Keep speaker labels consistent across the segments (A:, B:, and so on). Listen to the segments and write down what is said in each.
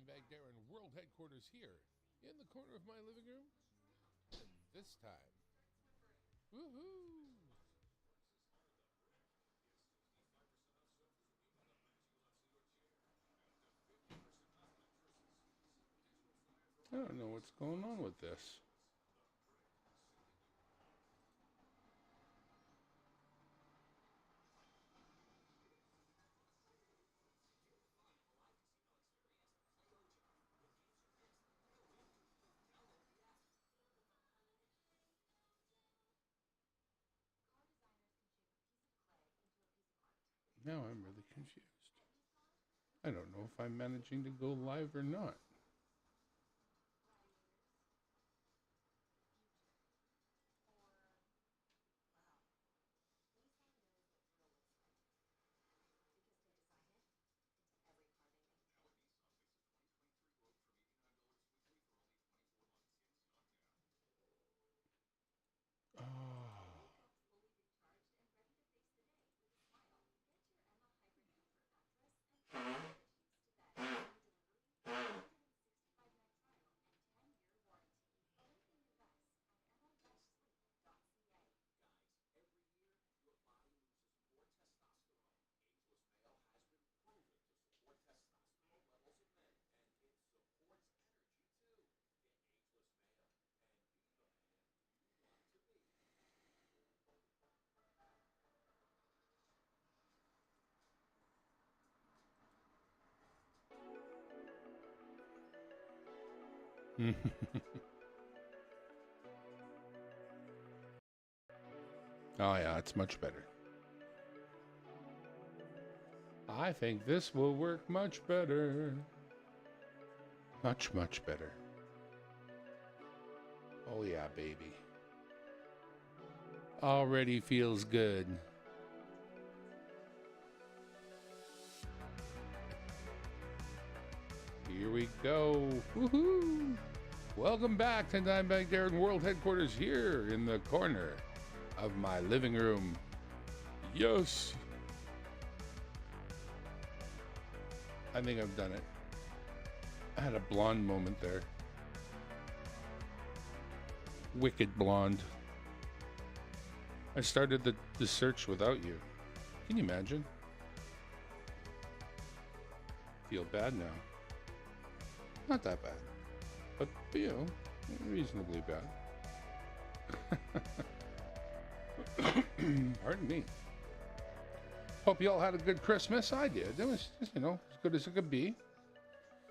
A: Dimebag Darren World Headquarters here in the corner of my living room. And this time, woohoo! I don't know what's going on with this. Now I'm really confused. I don't know if I'm managing to go live or not. Oh. Oh yeah, it's much better. I think this will work much better. Much, much better. Oh yeah, baby. Already feels good. Here we go. Woohoo! Welcome back to Dimebag Darren World Headquarters here in the corner of my living room. Yes! I think I've done it. I had a blonde moment there. Wicked blonde. I started the search without you. Can you imagine? Feel bad now. Not that bad. But, you know, reasonably bad. Pardon me. Hope you all had a good Christmas. I did. It was, you know, as good as it could be.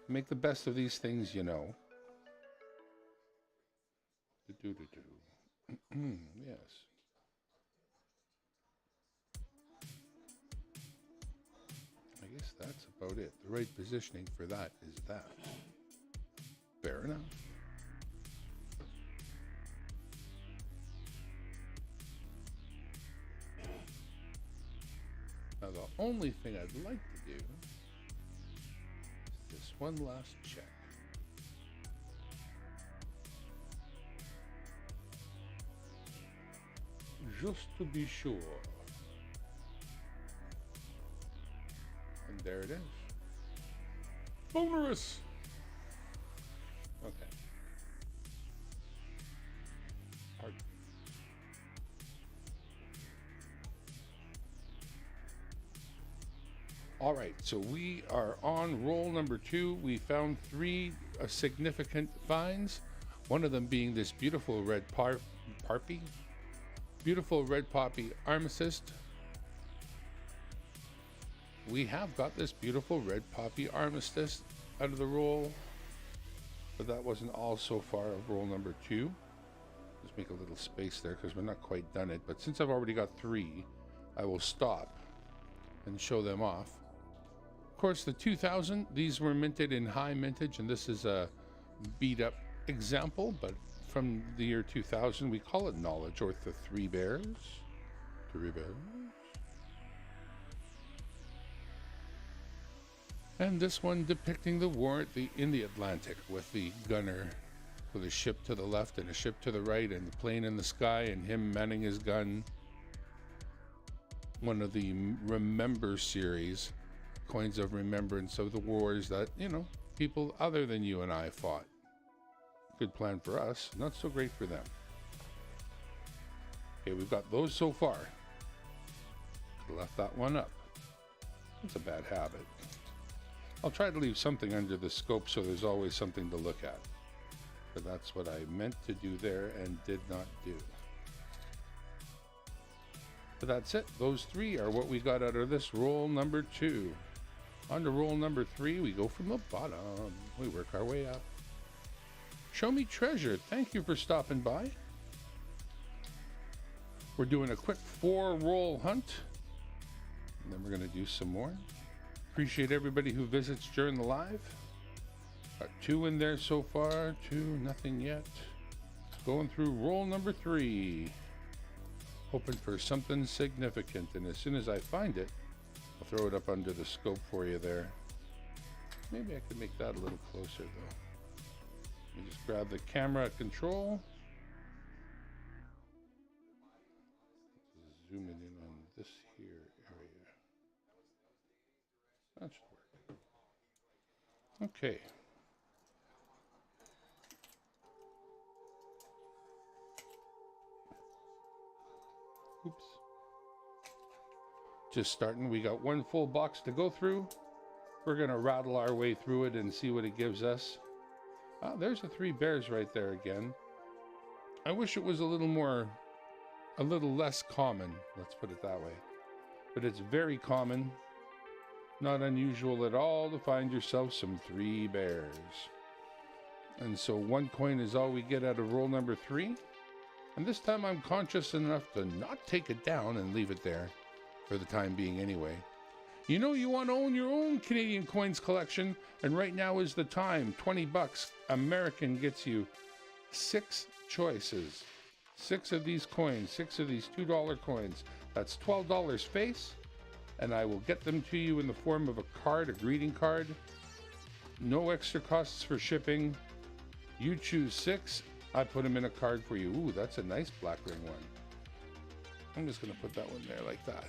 A: Make the best of these things, you know. Yes. I guess that's about it. The right positioning for that is that. Fair enough. Now the only thing I'd like to do is this one last check. Just to be sure. And there it is. Bonus! Okay. Pardon. All right, so we are on roll number 2. We found 3 significant finds. One of them being this beautiful red parpy. Beautiful red poppy amethyst. We have got this beautiful red poppy amethyst out of the roll, but that wasn't all so far of roll number 2. Let's make a little space there because we're not quite done it. But since I've already got 3, I will stop and show them off. Of course, the 2000, these were minted in high mintage, and this is a beat up example, but from the year 2000, we call it knowledge, or the 3 bears. 3 bears. And this one depicting the war in the Atlantic with the gunner with a ship to the left and a ship to the right and the plane in the sky and him manning his gun. One of the Remember series, coins of remembrance of the wars that, you know, people other than you and I fought. Good plan for us, not so great for them. Okay, we've got those so far. Left that one up. It's a bad habit. I'll try to leave something under the scope so there's always something to look at. But that's what I meant to do there and did not do. But that's it. Those three are what we got out of this roll number 2. On to roll number 3, we go from the bottom. We work our way up. Show me treasure. Thank you for stopping by. We're doing a quick 4-roll hunt. And then we're going to do some more. Appreciate everybody who visits during the live. Got 2 in there so far. 2, nothing yet. Going through roll number 3. Hoping for something significant. And as soon as I find it, I'll throw it up under the scope for you there. Maybe I could make that a little closer though. Let me just grab the camera control. Zoom it in on this here area. That should work. Okay. Oops. Just starting. We got 1 full box to go through. We're going to rattle our way through it and see what it gives us. There's the 3 bears right there again. I wish it was a little less common. Let's put it that way. But it's very common. Not unusual at all to find yourself some 3 bears. And so 1 coin is all we get out of roll number 3. And this time I'm conscious enough to not take it down and leave it there for the time being anyway. You know you want to own your own Canadian coins collection, and right now is the time. $20 American gets you 6 choices. 6 of these coins, 6 of these $2 coins. That's $12 face, and I will get them to you in the form of a card, a greeting card. No extra costs for shipping. You choose 6, I put them in a card for you. Ooh, that's a nice black ring one. I'm just gonna put that one there like that.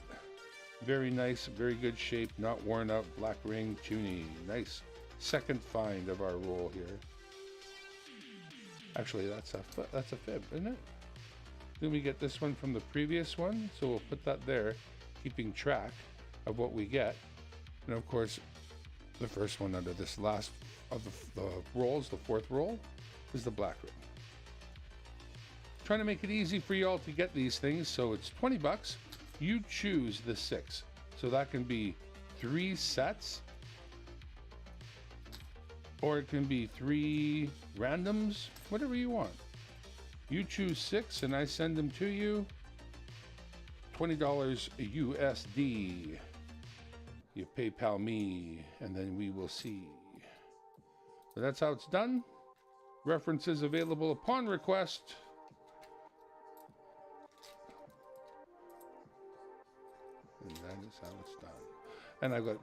A: Very nice, very good shape, not worn out, black ring Toonie. Nice second find of our roll here. Actually, that's a fib, isn't it? Then we get this one from the previous one, so we'll put that there, keeping track of what we get. And of course, the first one under this last of the rolls, the 4th roll, is the black ring. Trying to make it easy for you all to get these things, so it's $20. You choose the 6. So that can be 3 sets, or it can be 3 randoms, whatever you want. You choose 6 and I send them to you. $20 USD. You PayPal me and then we will see. So that's how it's done. References available upon request. And that is how it's done. And I've got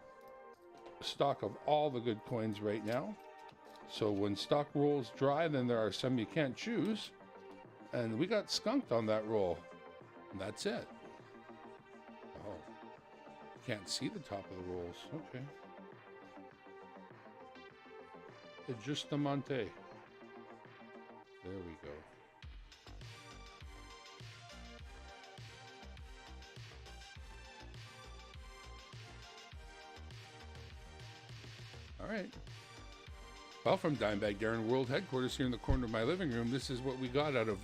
A: stock of all the good coins right now. So when stock rolls dry, then there are some you can't choose. And we got skunked on that roll. And that's it. Oh. Can't see the top of the rolls. Okay. Ajustamante. There we go. All right. Well, from Dimebag Darren World Headquarters here in the corner of my living room, this is what we got out of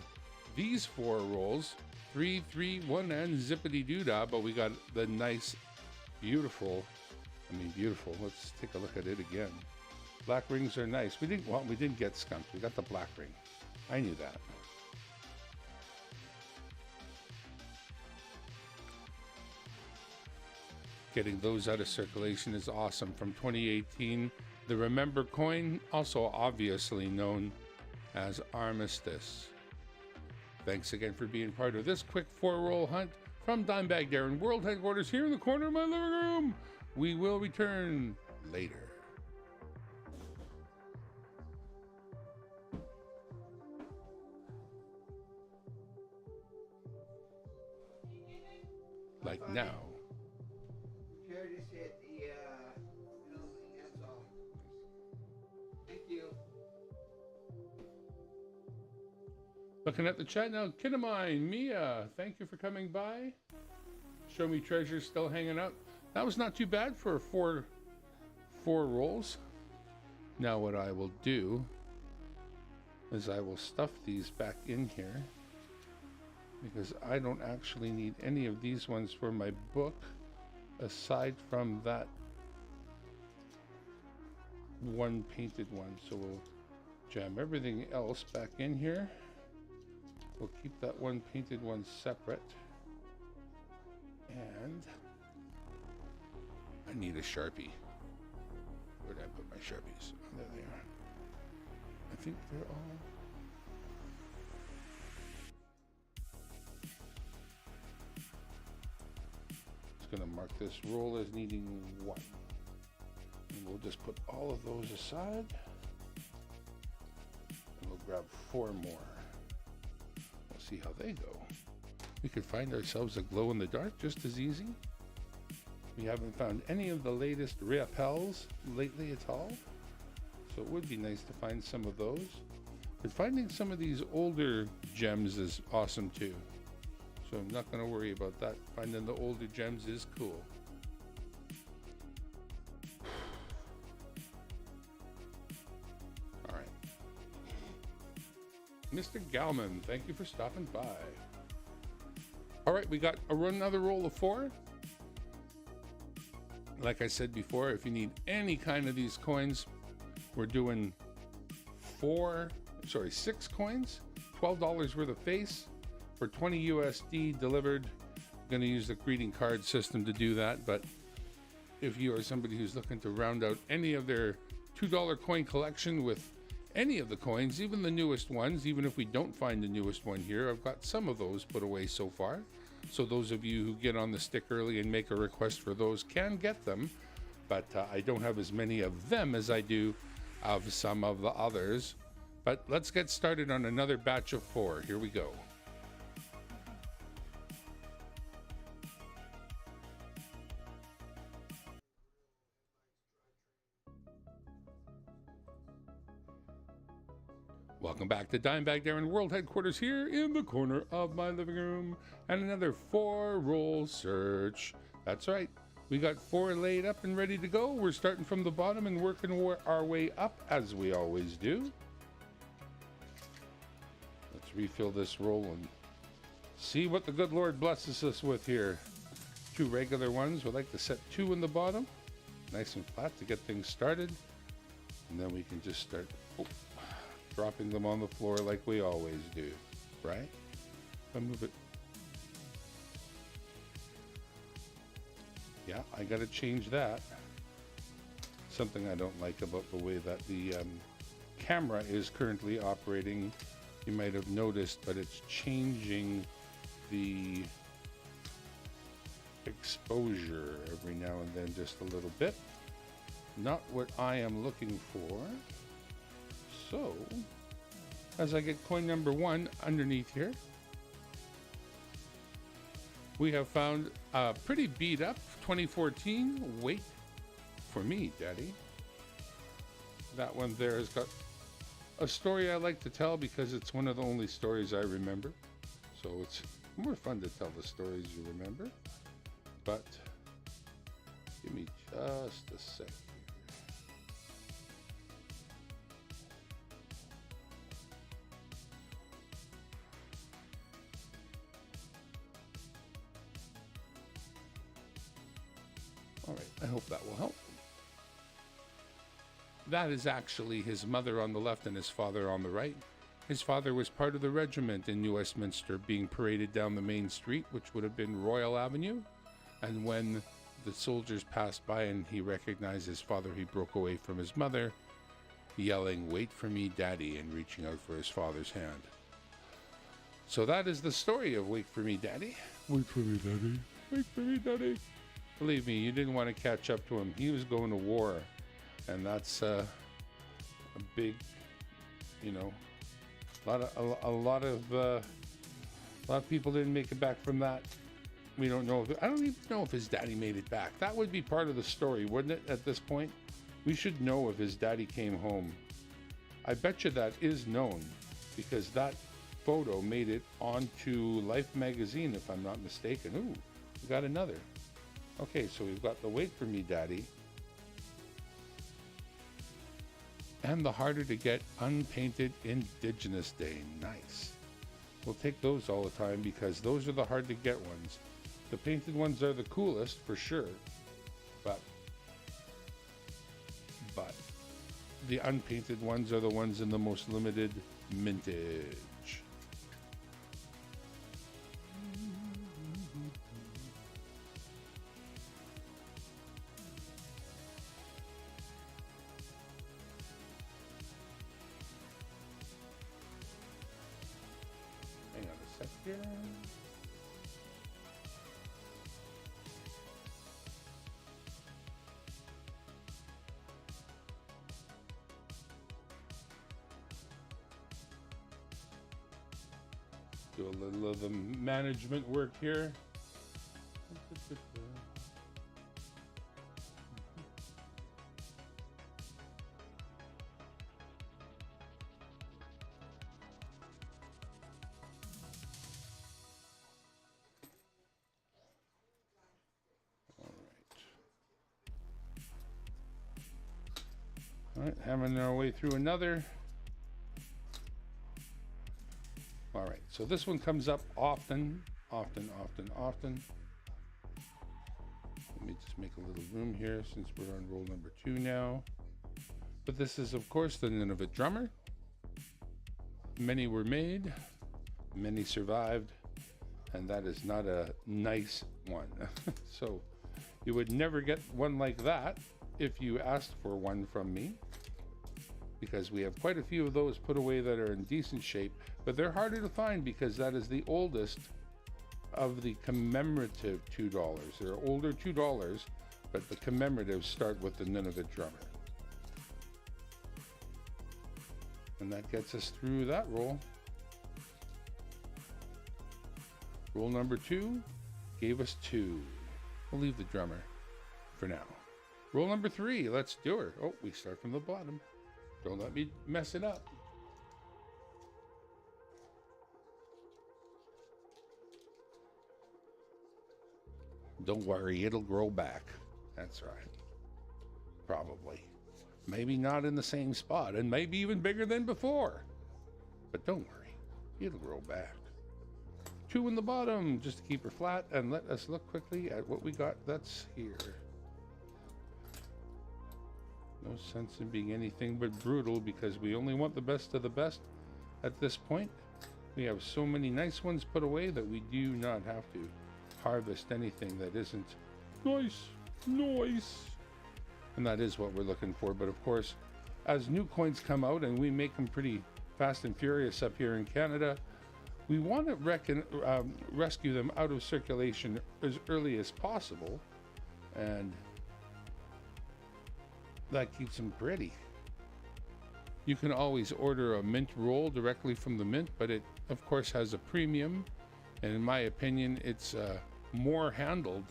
A: these 4 rolls. 3, 3, 1, and zippity doodah. But we got the nice, beautiful. Let's take a look at it again. Black rings are nice. We didn't get skunked. We got the black ring. I knew that. Getting those out of circulation is awesome. From 2018, the Remember coin, also obviously known as Armistice. Thanks again for being part of this quick 4-roll hunt from Dimebag Darren World Headquarters here in the corner of my living room. We will return later. Like now. Looking at the chat now, Kinnamine, Mia, thank you for coming by. Show Me Treasure still hanging out. That was not too bad for four rolls. Now what I will do is I will stuff these back in here because I don't actually need any of these ones for my book aside from that one painted one. So we'll jam everything else back in here. We'll keep that one painted one separate. And I need a Sharpie. Where did I put my Sharpies? Oh, there they are. I think they're all... Just gonna mark this roll as needing 1. And we'll just put all of those aside. And we'll grab 4 more. We'll see how they go. We could find ourselves a glow in the dark just as easy. We haven't found any of the latest rappels lately at all. So it would be nice to find some of those. But finding some of these older gems is awesome too. So I'm not going to worry about that. Finding the older gems is cool. All right. Mr. Galman, thank you for stopping by. All right, we got another roll of 4. Like I said before, if you need any kind of these coins, we're doing 6 coins, $12 worth of face for 20 USD delivered. I'm going to use the greeting card system to do that, but if you are somebody who's looking to round out any of their $2 coin collection with any of the coins, even the newest ones, even if we don't find the newest one here, I've got some of those put away so far. So those of you who get on the stick early and make a request for those can get them, but I don't have as many of them as I do of some of the others. But let's get started on another batch of 4. Here we go. Welcome back to Dimebag Darren World Headquarters here in the corner of my living room. And another 4 roll search. That's right. We got 4 laid up and ready to go. We're starting from the bottom and working our way up as we always do. Let's refill this roll and see what the good Lord blesses us with here. 2 regular ones. We'd like to set 2 in the bottom. Nice and flat to get things started. And then we can just start dropping them on the floor like we always do. Right? I'll move it. Yeah, I gotta change that. Something I don't like about the way that the camera is currently operating, you might have noticed, but it's changing the exposure every now and then just a little bit. Not what I am looking for. So, as I get coin number 1 underneath here, we have found a pretty beat up 2014 Wait for Me, Daddy. That one there has got a story I like to tell because it's one of the only stories I remember. So it's more fun to tell the stories you remember. But give me just a sec. All right, I hope that will help. That is actually his mother on the left and his father on the right. His father was part of the regiment in New Westminster being paraded down the main street, which would have been Royal Avenue. And when the soldiers passed by and he recognized his father, he broke away from his mother, yelling, "Wait for me, Daddy," and reaching out for his father's hand. So that is the story of Wait for Me, Daddy. Wait for me, Daddy. Wait for me, Daddy. Believe me, you didn't want to catch up to him. He was going to war, and that's a big, you know, a lot of people didn't make it back from that. We don't know. I don't even know if his daddy made it back. That would be part of the story, wouldn't it? At this point, we should know if his daddy came home. I bet you that is known, because that photo made it onto Life magazine, if I'm not mistaken. Ooh, we got another. Okay, so we've got the Wait For Me Daddy and the harder to get unpainted Indigenous Day. Nice. We'll take those all the time because those are the hard to get ones. The painted ones are the coolest for sure, but the unpainted ones are the ones in the most limited mintage. Hang on a second. Do a little of the management work here. All right, hammering our way through another. All right, so this one comes up often. Let me just make a little room here since we're on roll number 2 now. But this is, of course, the Nunavut drummer. Many were made, many survived, and that is not a nice one. So you would never get one like that if you asked for one from me, because we have quite a few of those put away that are in decent shape, but they're harder to find because that is the oldest of the commemorative $2. There are older $2, but the commemoratives start with the Nunavut drummer. And that gets us through that roll. Roll number 2 gave us 2. We'll leave the drummer for now. Roll number 3, let's do her. Oh, we start from the bottom. Don't let me mess it up. Don't worry, it'll grow back. That's right. Probably. Maybe not in the same spot, and maybe even bigger than before. But don't worry, it'll grow back. 2 in the bottom, just to keep her flat, and let us look quickly at what we got that's here. No sense in being anything but brutal because we only want the best of the best at this point. We have so many nice ones put away that we do not have to harvest anything that isn't nice. And that is what we're looking for. But of course, as new coins come out, and we make them pretty fast and furious up here in Canada, we want to rescue them out of circulation as early as possible, and that keeps them pretty. You can always order a mint roll directly from the mint, but it of course has a premium, and in my opinion it's more handled,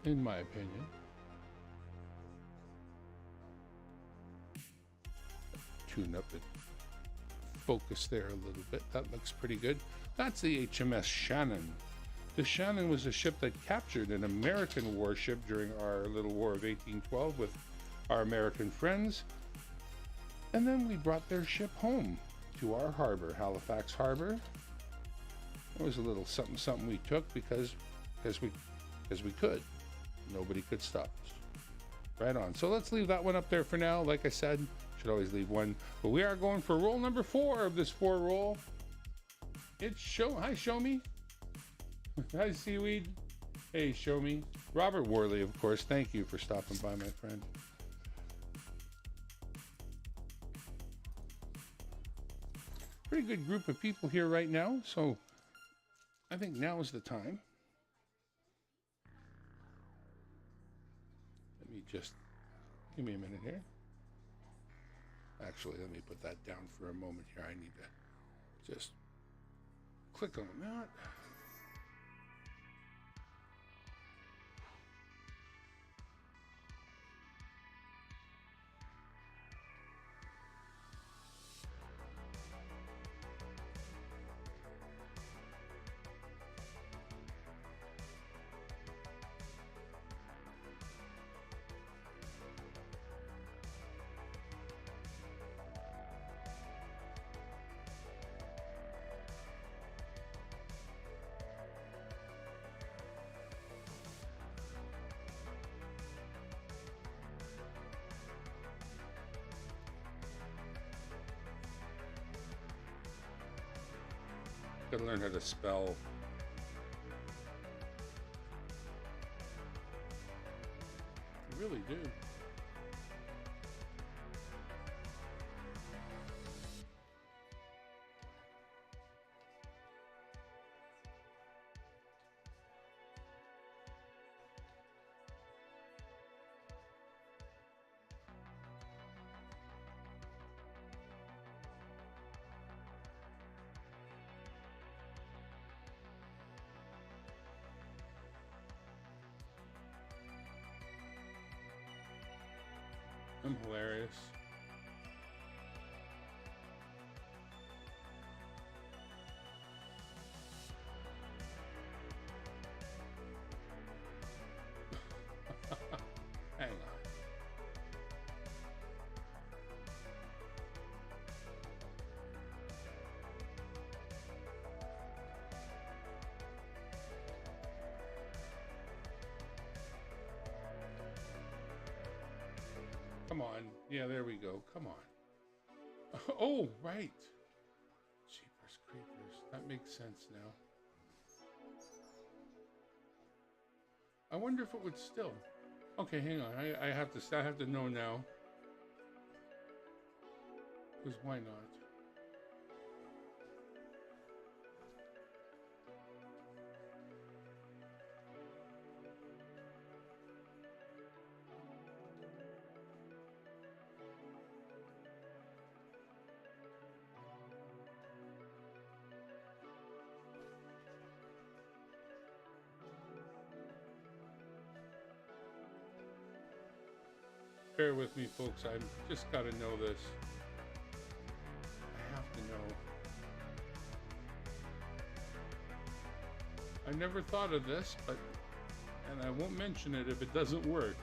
A: in my opinion. Tune up the focus there a little bit. That looks pretty good. That's the HMS Shannon. The Shannon was a ship that captured an American warship during our little War of 1812 with our American friends. And then we brought their ship home to our harbor, Halifax Harbor. It was a little something we took because we could. Nobody could stop us. Right on. So let's leave that one up there for now. Like I said, should always leave one. But we are going for roll number 4 of this 4 roll. It's Hi, Show Me. Hi, Seaweed. Hey, Show Me. Robert Worley, of course. Thank you for stopping by, my friend. Pretty good group of people here right now, so I think now is the time. Let me just, give me a minute here. Actually, let me put that down for a moment here. I need to just click on that. Gotta learn how to spell. You really do. I'm hilarious. Hang on. Come on. Yeah, there we go. Come on. Oh, right. Jeepers creepers. That makes sense now. I wonder if it would still. Okay, hang on. I have to know now. Because why not? Bear with me, folks. I've just got to know this. I have to know. I never thought of this, and I won't mention it if it doesn't work.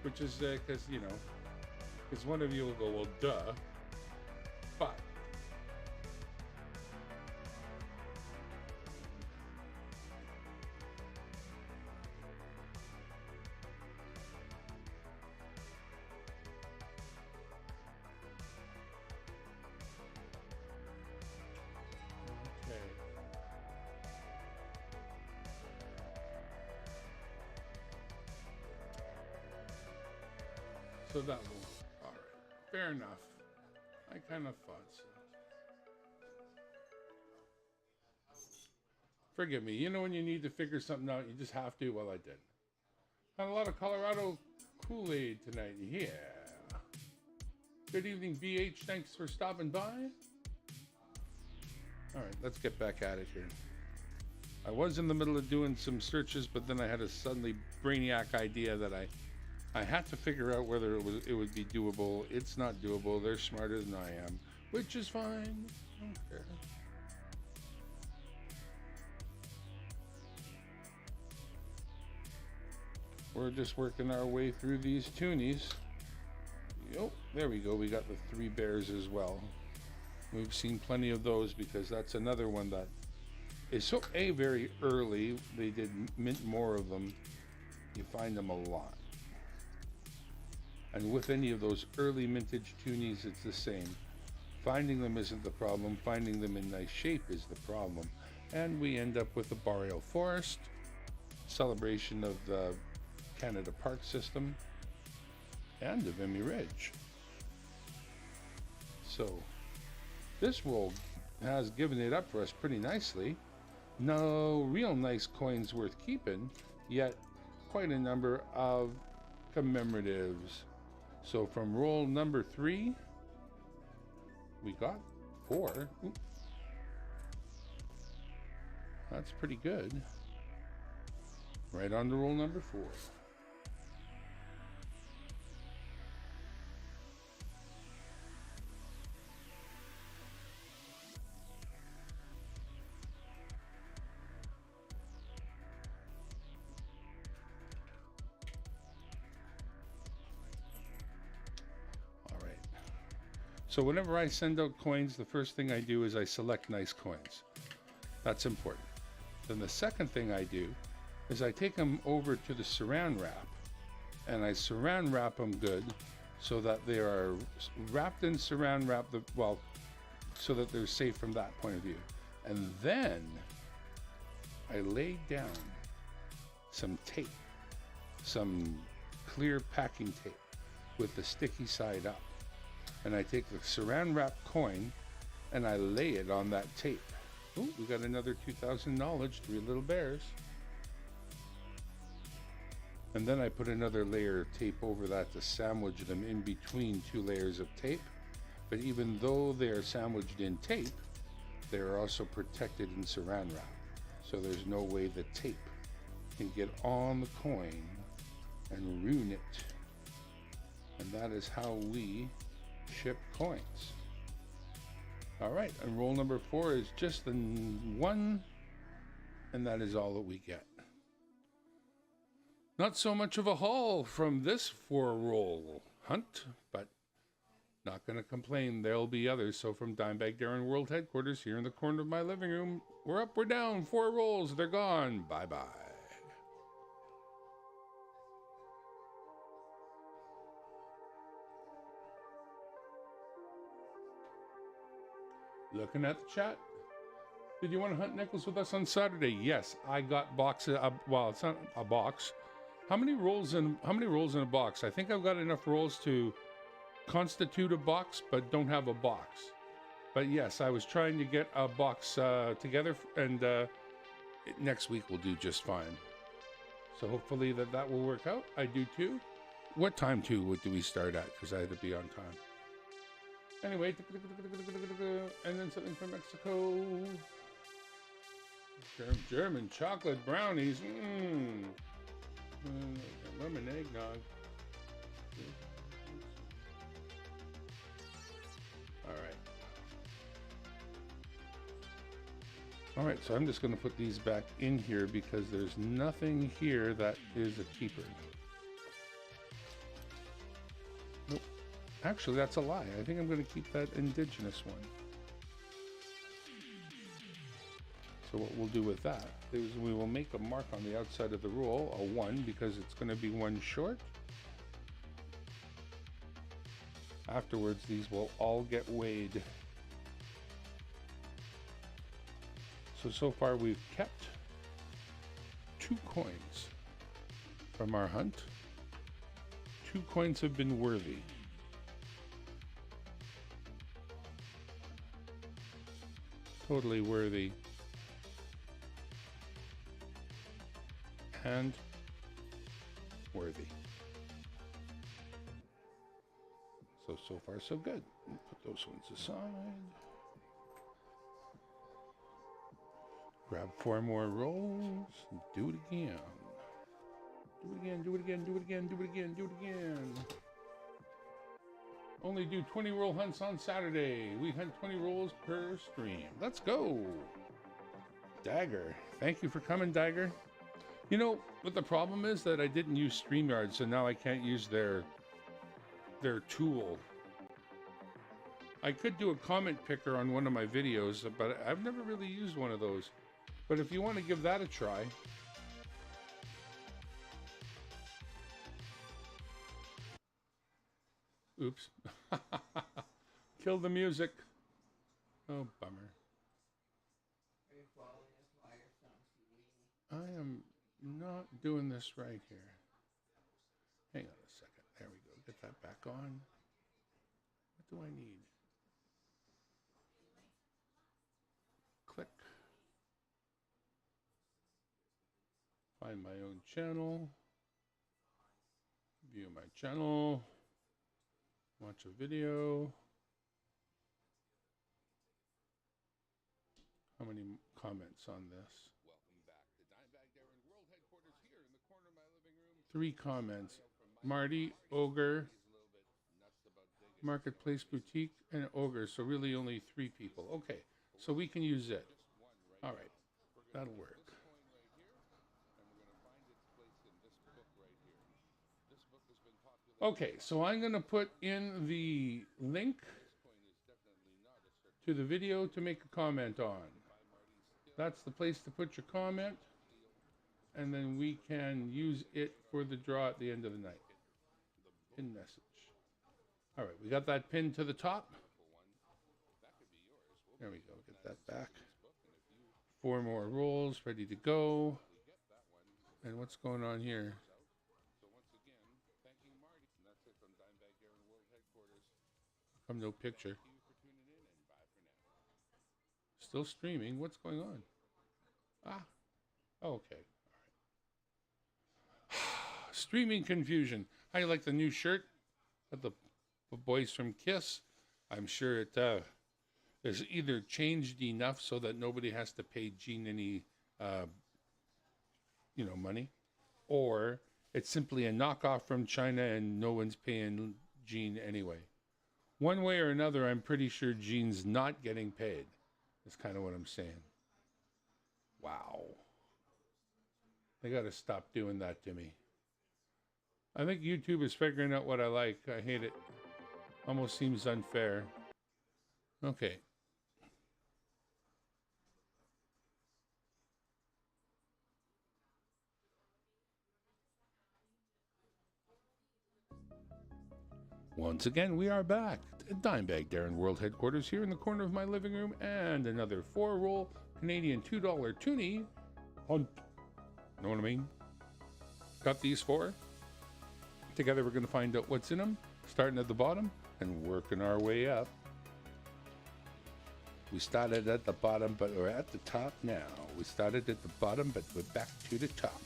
A: Which is because, because one of you will go, well, duh. But so that will, all right, fair enough. I kind of thought so. Forgive me. You know when you need to figure something out, you just have to. Well, I did. Had a lot of Colorado Kool-Aid tonight. Yeah. Good evening, VH. Thanks for stopping by. All right, let's get back at it here. I was in the middle of doing some searches, but then I had a suddenly brainiac idea that I had to figure out whether it would be doable. It's not doable. They're smarter than I am, which is fine. I don't care. We're just working our way through these Toonies. Yep, there we go. We got the 3 bears as well. We've seen plenty of those because that's another one that is so very early. They did mint more of them. You find them a lot. And with any of those early mintage Toonies, it's the same. Finding them isn't the problem. Finding them in nice shape is the problem. And we end up with the Boreal Forest, celebration of the Canada Park System, and the Vimy Ridge. So this roll has given it up for us pretty nicely. No real nice coins worth keeping, yet quite a number of commemoratives. So from roll number 3, we got 4. Ooh. That's pretty good. Right on to roll number 4. So whenever I send out coins, the first thing I do is I select nice coins. That's important. Then the second thing I do is I take them over to the saran wrap, and I saran wrap them good so that they are wrapped in saran wrap, so that they're safe from that point of view. And then I laid down some tape, some clear packing tape with the sticky side up. And I take the saran wrap coin and I lay it on that tape. Oh, we got another 2,000 knowledge, 3 little bears. And then I put another layer of tape over that to sandwich them in between 2 layers of tape. But even though they are sandwiched in tape, they are also protected in saran wrap. So there's no way the tape can get on the coin and ruin it. And that is how we ship coins. All right, and roll number 4 is just the 1, and that is all that we get. Not so much of a haul from this 4-roll hunt, but not going to complain. There'll be others. So from Dimebag Darren World Headquarters here in the corner of my living room, we're up, we're down, 4 rolls, they're gone. Bye-bye. Looking at the chat. Did you want to hunt Nicholas with us on Saturday? Yes, I got boxes. Well, it's not a box. How many rolls in a box? I think I've got enough rolls to constitute a box, but don't have a box. But yes, I was trying to get a box together, and next week will do just fine. So hopefully that will work out. I do too. What time too? What do we start at? Because I had to be on time. Anyway, and then something from Mexico. German chocolate brownies. Lemon eggnog. All right, so I'm just going to put these back in here because there's nothing here that is a keeper. Nope. Actually, that's a lie. I think I'm going to keep that indigenous one. So what we'll do with that is we will make a mark on the outside of the roll, a 1, because it's going to be 1 short. Afterwards, these will all get weighed. So far we've kept 2 coins from our hunt. 2 coins have been worthy. Totally worthy. And worthy. So far so good. Put those ones aside. Grab 4 more rolls. Do it again. Do it again, do it again, do it again, do it again, do it again. Only do 20 roll hunts on Saturday. We hunt 20 rolls per stream. Let's go. Dagger. Thank you for coming, Dagger. You know, what the problem is that I didn't use StreamYard, so now I can't use their tool. I could do a comment picker on one of my videos, but I've never really used one of those. But if you want to give that a try. Oops. Kill the music. Oh, bummer. I am not doing this right here. Hang on a second. There we go. Get that back on. What do I need? Click. Find my own channel. View my channel. Watch a video. How many comments on this? Welcome back to Dimebag Darren World Headquarters here in the corner of my living room. 3 comments. Marty, Ogre, Marketplace Boutique, and Ogre. So really only 3 people. Okay, so we can use it. All right, that'll work. Okay, so I'm going to put in the link to the video to make a comment on. That's the place to put your comment, and then we can use it for the draw at the end of the night. Pin message. All right, we got that pinned to the top. There we go, get that back. 4 more rolls ready to go. And what's going on here? Come no picture. Still streaming. What's going on? Ah, okay. Streaming confusion. How you like the new shirt? Got the boys from Kiss. I'm sure it is either changed enough so that nobody has to pay Gene any, money, or it's simply a knockoff from China and no one's paying Gene anyway. One way or another, I'm pretty sure Gene's not getting paid. That's kind of what I'm saying. Wow. They got to stop doing that to me. I think YouTube is figuring out what I like. I hate it. Almost seems unfair. Okay. Once again, we are back at Dimebag Darren World Headquarters here in the corner of my living room, and another 4-roll Canadian $2 Toonie hunt. Know what I mean? Got these 4. Together we're going to find out what's in them, starting at the bottom and working our way up. We started at the bottom, but we're at the top now. We started at the bottom, but we're back to the top.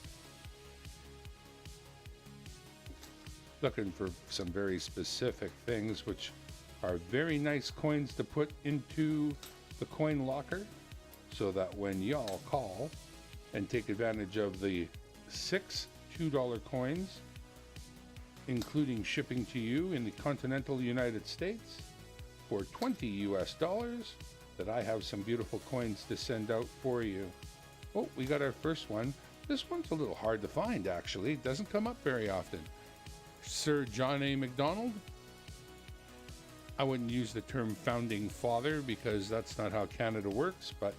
A: Looking for some very specific things, which are very nice coins to put into the coin locker, so that when y'all call and take advantage of the 6 $2 coins, including shipping to you in the continental United States for $20 US, that I have some beautiful coins to send out for you. Oh, we got our first one. This one's a little hard to find, actually. It doesn't come up very often. Sir John A. Macdonald. I wouldn't use the term founding father because that's not how Canada works, but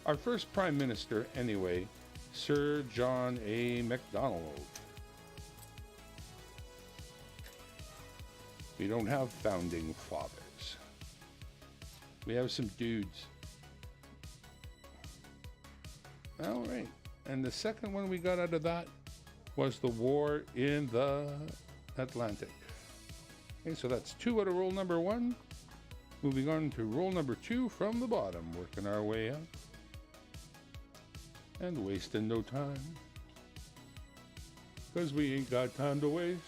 A: our first Prime Minister anyway, Sir John A. Macdonald. We don't have founding fathers. We have some dudes. All right. And the second one we got out of that was the war in the Atlantic. Okay, so that's 2 out of roll number 1. Moving on to roll number 2 from the bottom, working our way up. And wasting no time, because we ain't got time to waste.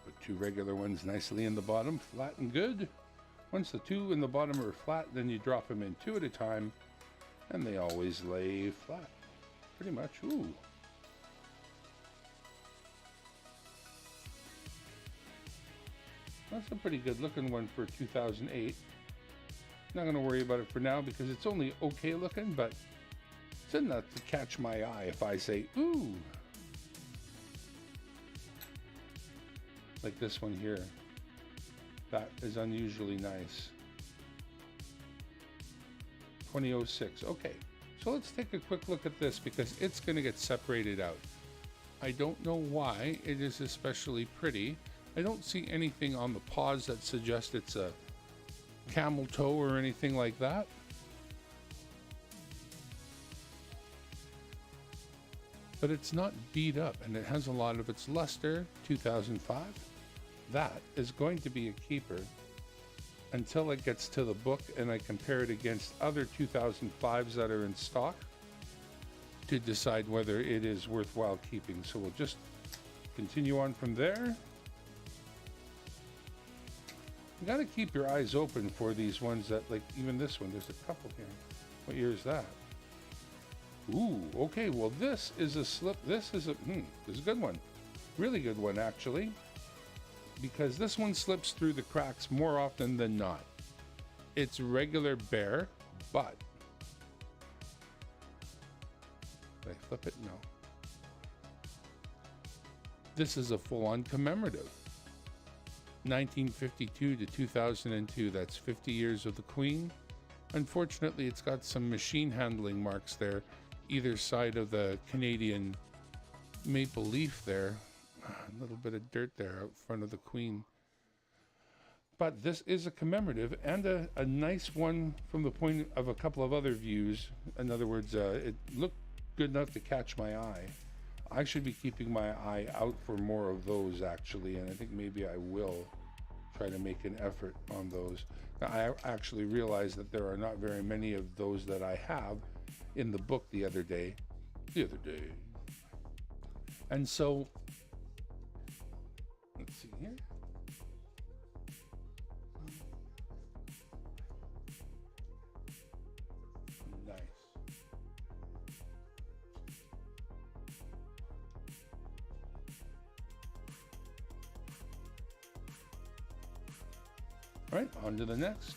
A: Put 2 regular ones nicely in the bottom, flat and good. Once the 2 in the bottom are flat, then you drop them in 2 at a time, and they always lay flat. Pretty much. Ooh. That's a pretty good looking one for 2008. Not going to worry about it for now because it's only okay looking, but it's enough to catch my eye if I say, ooh. Like this one here. That is unusually nice. 2006. Okay, so let's take a quick look at this because it's going to get separated out. I don't know why it is especially pretty. I don't see anything on the paws that suggests it's a camel toe or anything like that. But it's not beat up and it has a lot of its luster. 2005. That is going to be a keeper until it gets to the book and I compare it against other 2005s that are in stock to decide whether it is worthwhile keeping. So we'll just continue on from there. You got to keep your eyes open for these ones that, like even this one, there's a couple here. What year is that? Ooh, okay, well this is a slip. This is a good one. Really good one, actually. Because this one slips through the cracks more often than not. It's regular bear, but... Did I flip it? No. This is a full-on commemorative. 1952 to 2002, that's 50 years of the Queen. Unfortunately, it's got some machine handling marks there, either side of the Canadian maple leaf there. A little bit of dirt there out front of the queen. But this is a commemorative and a nice one from the point of a couple of other views. In other words, it looked good enough to catch my eye. I should be keeping my eye out for more of those, actually, and I think maybe I will try to make an effort on those. Now, I actually realized that there are not very many of those that I have in the book the other day. And so, let's see here. Nice. All right, on to the next.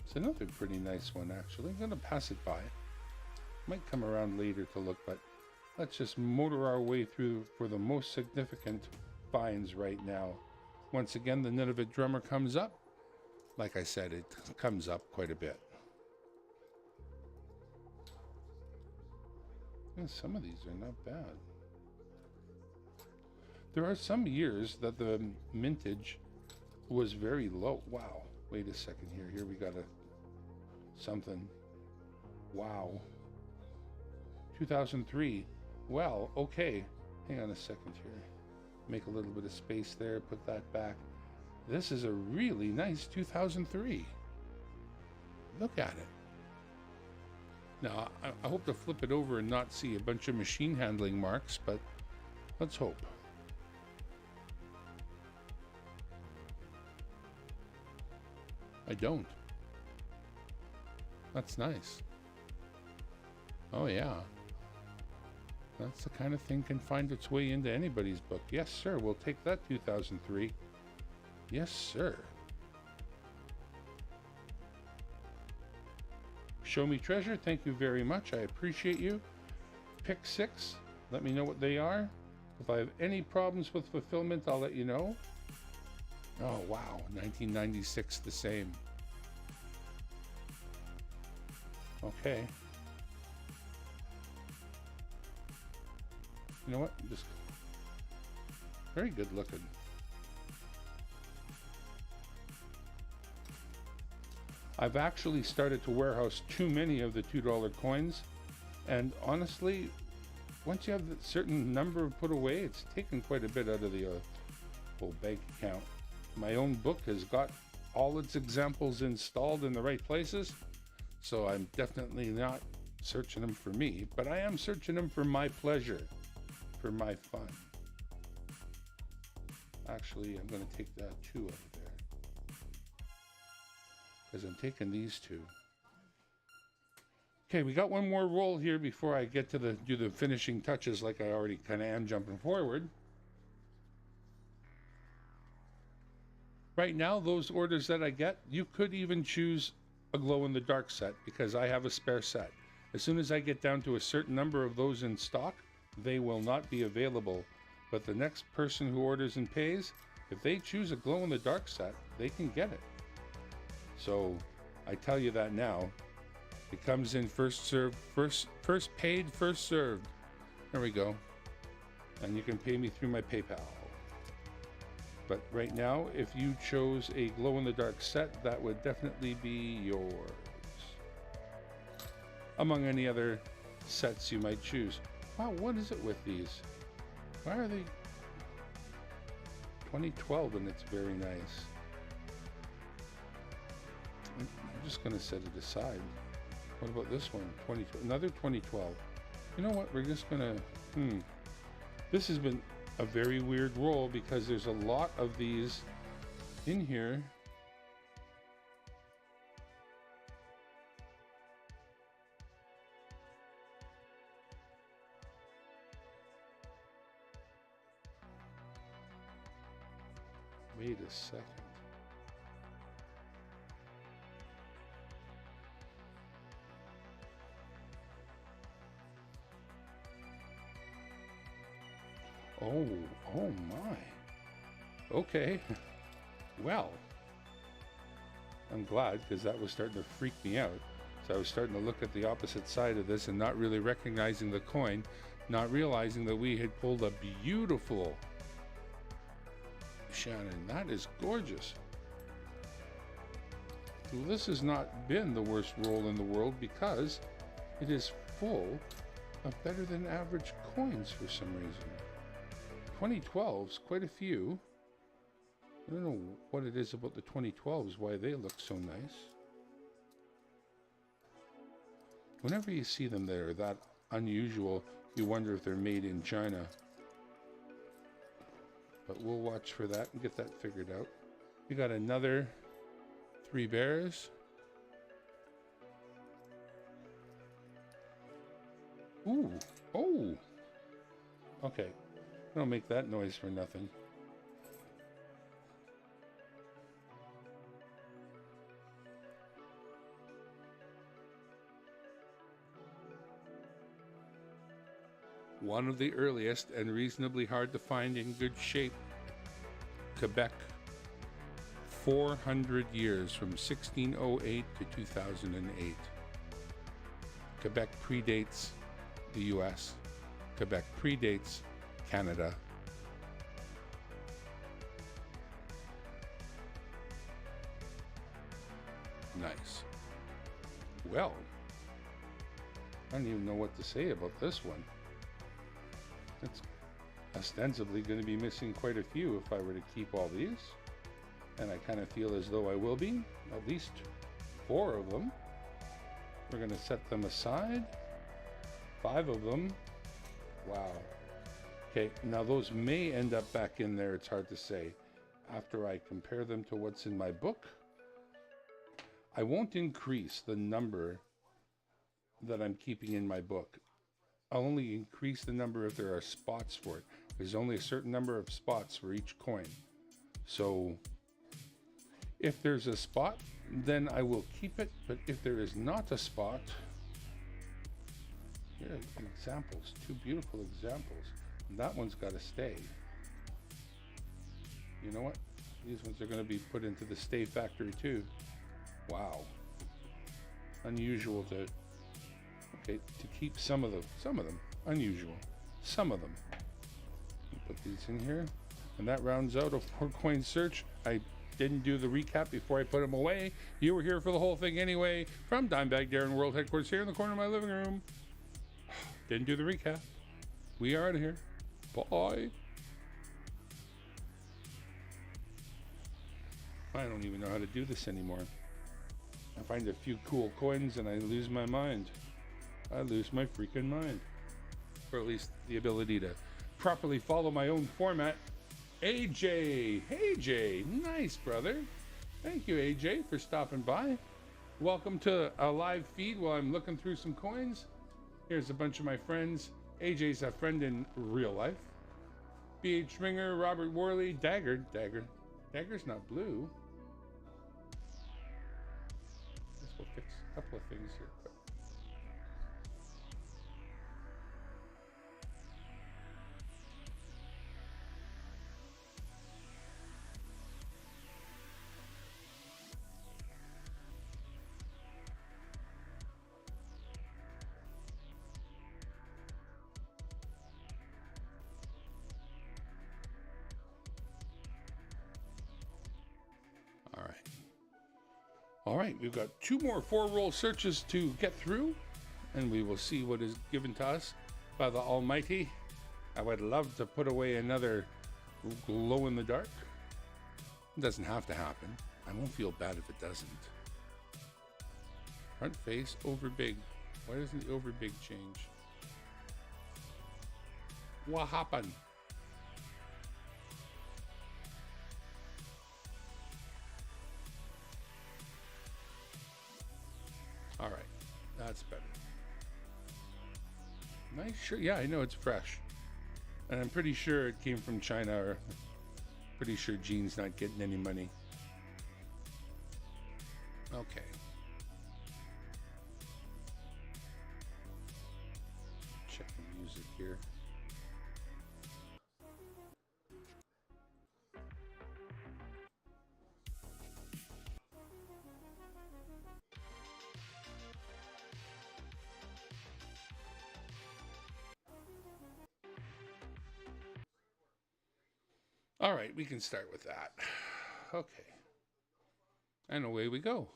A: It's another pretty nice one, actually. I'm going to pass it by. Might come around later to look, but let's just motor our way through for the most significant finds right now. Once again, the Nunavut drummer comes up. Like I said, it comes up quite a bit. And some of these are not bad. There are some years that the mintage was very low. Wow. Wait a second here. Here we got something. Wow. 2003. Well, okay. Hang on a second here. Make a little bit of space there. Put that back. This is a really nice 2003. Look at it. Now, I hope to flip it over and not see a bunch of machine handling marks, but let's hope. I don't. That's nice. Oh yeah. That's the kind of thing can find its way into anybody's book. Yes, sir. We'll take that 2003. Yes, sir. Show me treasure. Thank you very much. I appreciate you. Pick 6. Let me know what they are. If I have any problems with fulfillment, I'll let you know. Oh, wow. 1996, the same. Okay. You know what? Just very good looking. I've actually started to warehouse too many of the $2 coins, and honestly, once you have a certain number put away, it's taken quite a bit out of the whole bank account. My own book has got all its examples installed in the right places, so I'm definitely not searching them for me, but I am searching them for my pleasure, for my fun. Actually, I'm going to take that 2 out of there, because I'm taking these 2. Okay, we got one more roll here before I get to do the finishing touches, like I already kind of am jumping forward. Right now, those orders that I get, you could even choose a glow-in-the-dark set, because I have a spare set. As soon as I get down to a certain number of those in stock, they will not be available. But the next person who orders and pays, if they choose a glow-in-the-dark set, they can get it. So I tell you that now. It comes in first served, first paid, first served. There we go. And you can pay me through my PayPal. But right now, if you chose a glow-in-the-dark set, that would definitely be yours. Among any other sets you might choose. Wow, what is it with these? Why are they 2012 and it's very nice? I'm just going to set it aside. What about this one? Another 2012. You know what? We're just going to... This has been a very weird roll because there's a lot of these in here. Wait a second. Oh my. Okay. Well, I'm glad, because that was starting to freak me out. So I was starting to look at the opposite side of this and not really recognizing the coin, not realizing that we had pulled a beautiful Shannon. That is gorgeous. Well, this has not been the worst roll in the world because it is full of better than average coins for some reason. 2012s, quite a few. I don't know what it is about the 2012s, why they look so nice. Whenever you see them that are that unusual, you wonder if they're made in China. But we'll watch for that and get that figured out. We got another 3 bears. Ooh, oh. Okay, I don't make that noise for nothing. One of the earliest and reasonably hard to find in good shape. Quebec. 400 years from 1608 to 2008. Quebec predates the US. Quebec predates Canada. Nice. Well, I don't even know what to say about this one. It's ostensibly going to be missing quite a few if I were to keep all these. And I kind of feel as though I will be. At least 4 of them. We're going to set them aside. 5 of them. Wow. Okay, now those may end up back in there. It's hard to say. After I compare them to what's in my book, I won't increase the number that I'm keeping in my book. I'll only increase the number if there are spots for it. There's only a certain number of spots for each coin. So if there's a spot, then I will keep it. But if there is not a spot, here are some examples, 2 beautiful examples. And that one's got to stay. You know what? These ones are going to be put into the stay factory too. Wow. Unusual to, okay, to keep some of them, unusual, some of them. Put these in here. And that rounds out a 4-coin search. I didn't do the recap before I put them away. You were here for the whole thing anyway. From Dimebag Darren World Headquarters here in the corner of my living room. Didn't do the recap. We are out of here. Bye. I don't even know how to do this anymore. I find a few cool coins and I lose my mind. I lose my freaking mind. Or at least the ability to properly follow my own format. AJ, hey Jay, nice brother. Thank you AJ for stopping by. Welcome to a live feed while I'm looking through some coins. Here's a bunch of my friends. AJ's a friend in real life. BH Stringer, Robert Worley, Dagger's not blue. This will fix a couple of things here. All right, we've got 2 more 4-roll searches to get through, and we will see what is given to us by the Almighty. I would love to put away another glow in the dark. It doesn't have to happen. I won't feel bad if it doesn't. Front face, over big. Why doesn't the over big change? What happened? All right, that's better. Nice shirt. Yeah, I know it's fresh. And I'm pretty sure it came from China, or pretty sure Gene's not getting any money. Okay. Check the music here. All right, we can start with that. Okay. And away we go.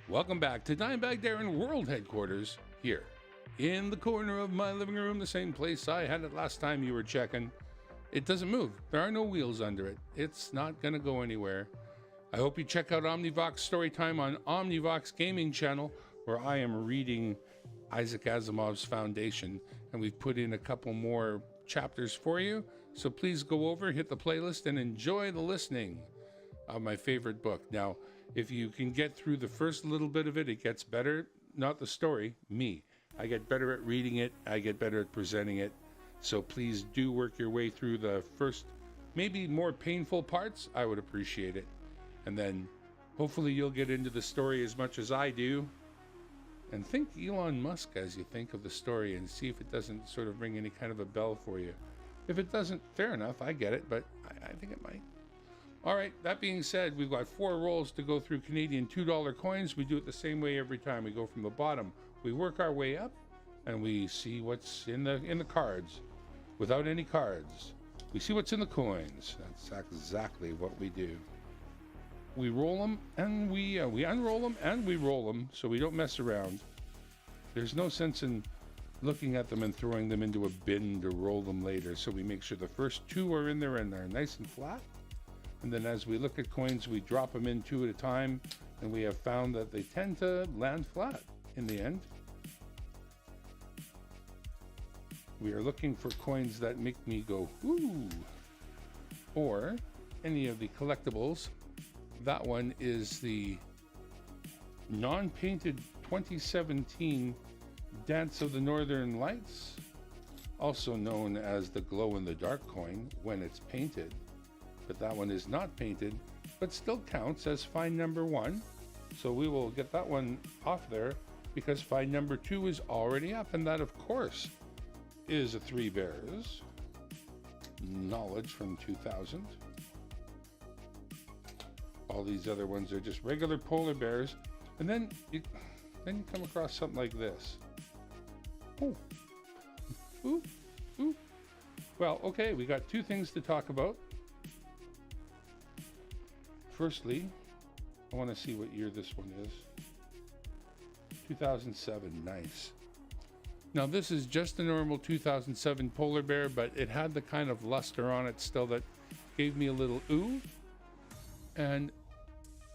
A: Welcome back to Dimebag Darren World Headquarters here in the corner of my living room, the same place I had it last time you were checking. It doesn't move. There are no wheels under it. It's not going to go anywhere. I hope you check out Omnivox Storytime on Omnivox Gaming Channel, where I am reading Isaac Asimov's Foundation, and we've put in a couple more chapters for you. So please go over, hit the playlist, and enjoy the listening of my favorite book. Now, if you can get through the first little bit of it, it gets better. Not the story, me. I get better at reading it. I get better at presenting it. So please do work your way through the first, maybe more painful parts. I would appreciate it. And then hopefully you'll get into the story as much as I do. And think Elon Musk as you think of the story and see if it doesn't sort of ring any kind of a bell for you. If it doesn't, fair enough, I get it, but I think it might. All right, that being said, we've got 4 rolls to go through Canadian $2 coins. We do it the same way every time. We go from the bottom, we work our way up, and we see what's in the cards. Without any cards, we see what's in the coins. That's exactly what we do. We roll them, and we unroll them, and we roll them, so we don't mess around. There's no sense in looking at them and throwing them into a bin to roll them later, so we make sure the first 2 are in there and they're nice and flat. And then as we look at coins, we drop them in 2 at a time, and we have found that they tend to land flat in the end. We are looking for coins that make me go, ooh, or any of the collectibles. That one is the non-painted 2017 Dance of the Northern Lights, also known as the glow-in-the-dark coin when it's painted. But that one is not painted, but still counts as find number 1. So we will get that one off there because find number 2 is already up, and that, of course, is a 3 Bears. Knowledge from 2000. All these other ones are just regular polar bears. And then you come across something like this. Oh. Ooh. Ooh. Well, okay, we got 2 things to talk about. Firstly, I want to see what year this one is. 2007, nice. Now this is just a normal 2007 polar bear, but it had the kind of luster on it still that gave me a little ooh. And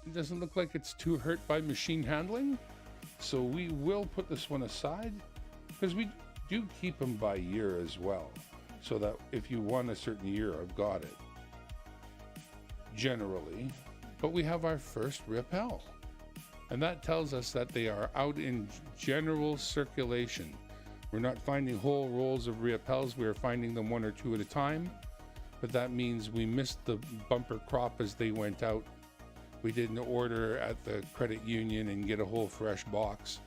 A: it doesn't look like it's too hurt by machine handling. So we will put this one aside because we do keep them by year as well. So that if you won a certain year, I've got it. Generally. But we have our first Repel. And that tells us that they are out in general circulation. We're not finding whole rolls of Repels. We are finding them 1 or 2 at a time. But that means we missed the bumper crop as they went out. We didn't order at the credit union and get a whole fresh box.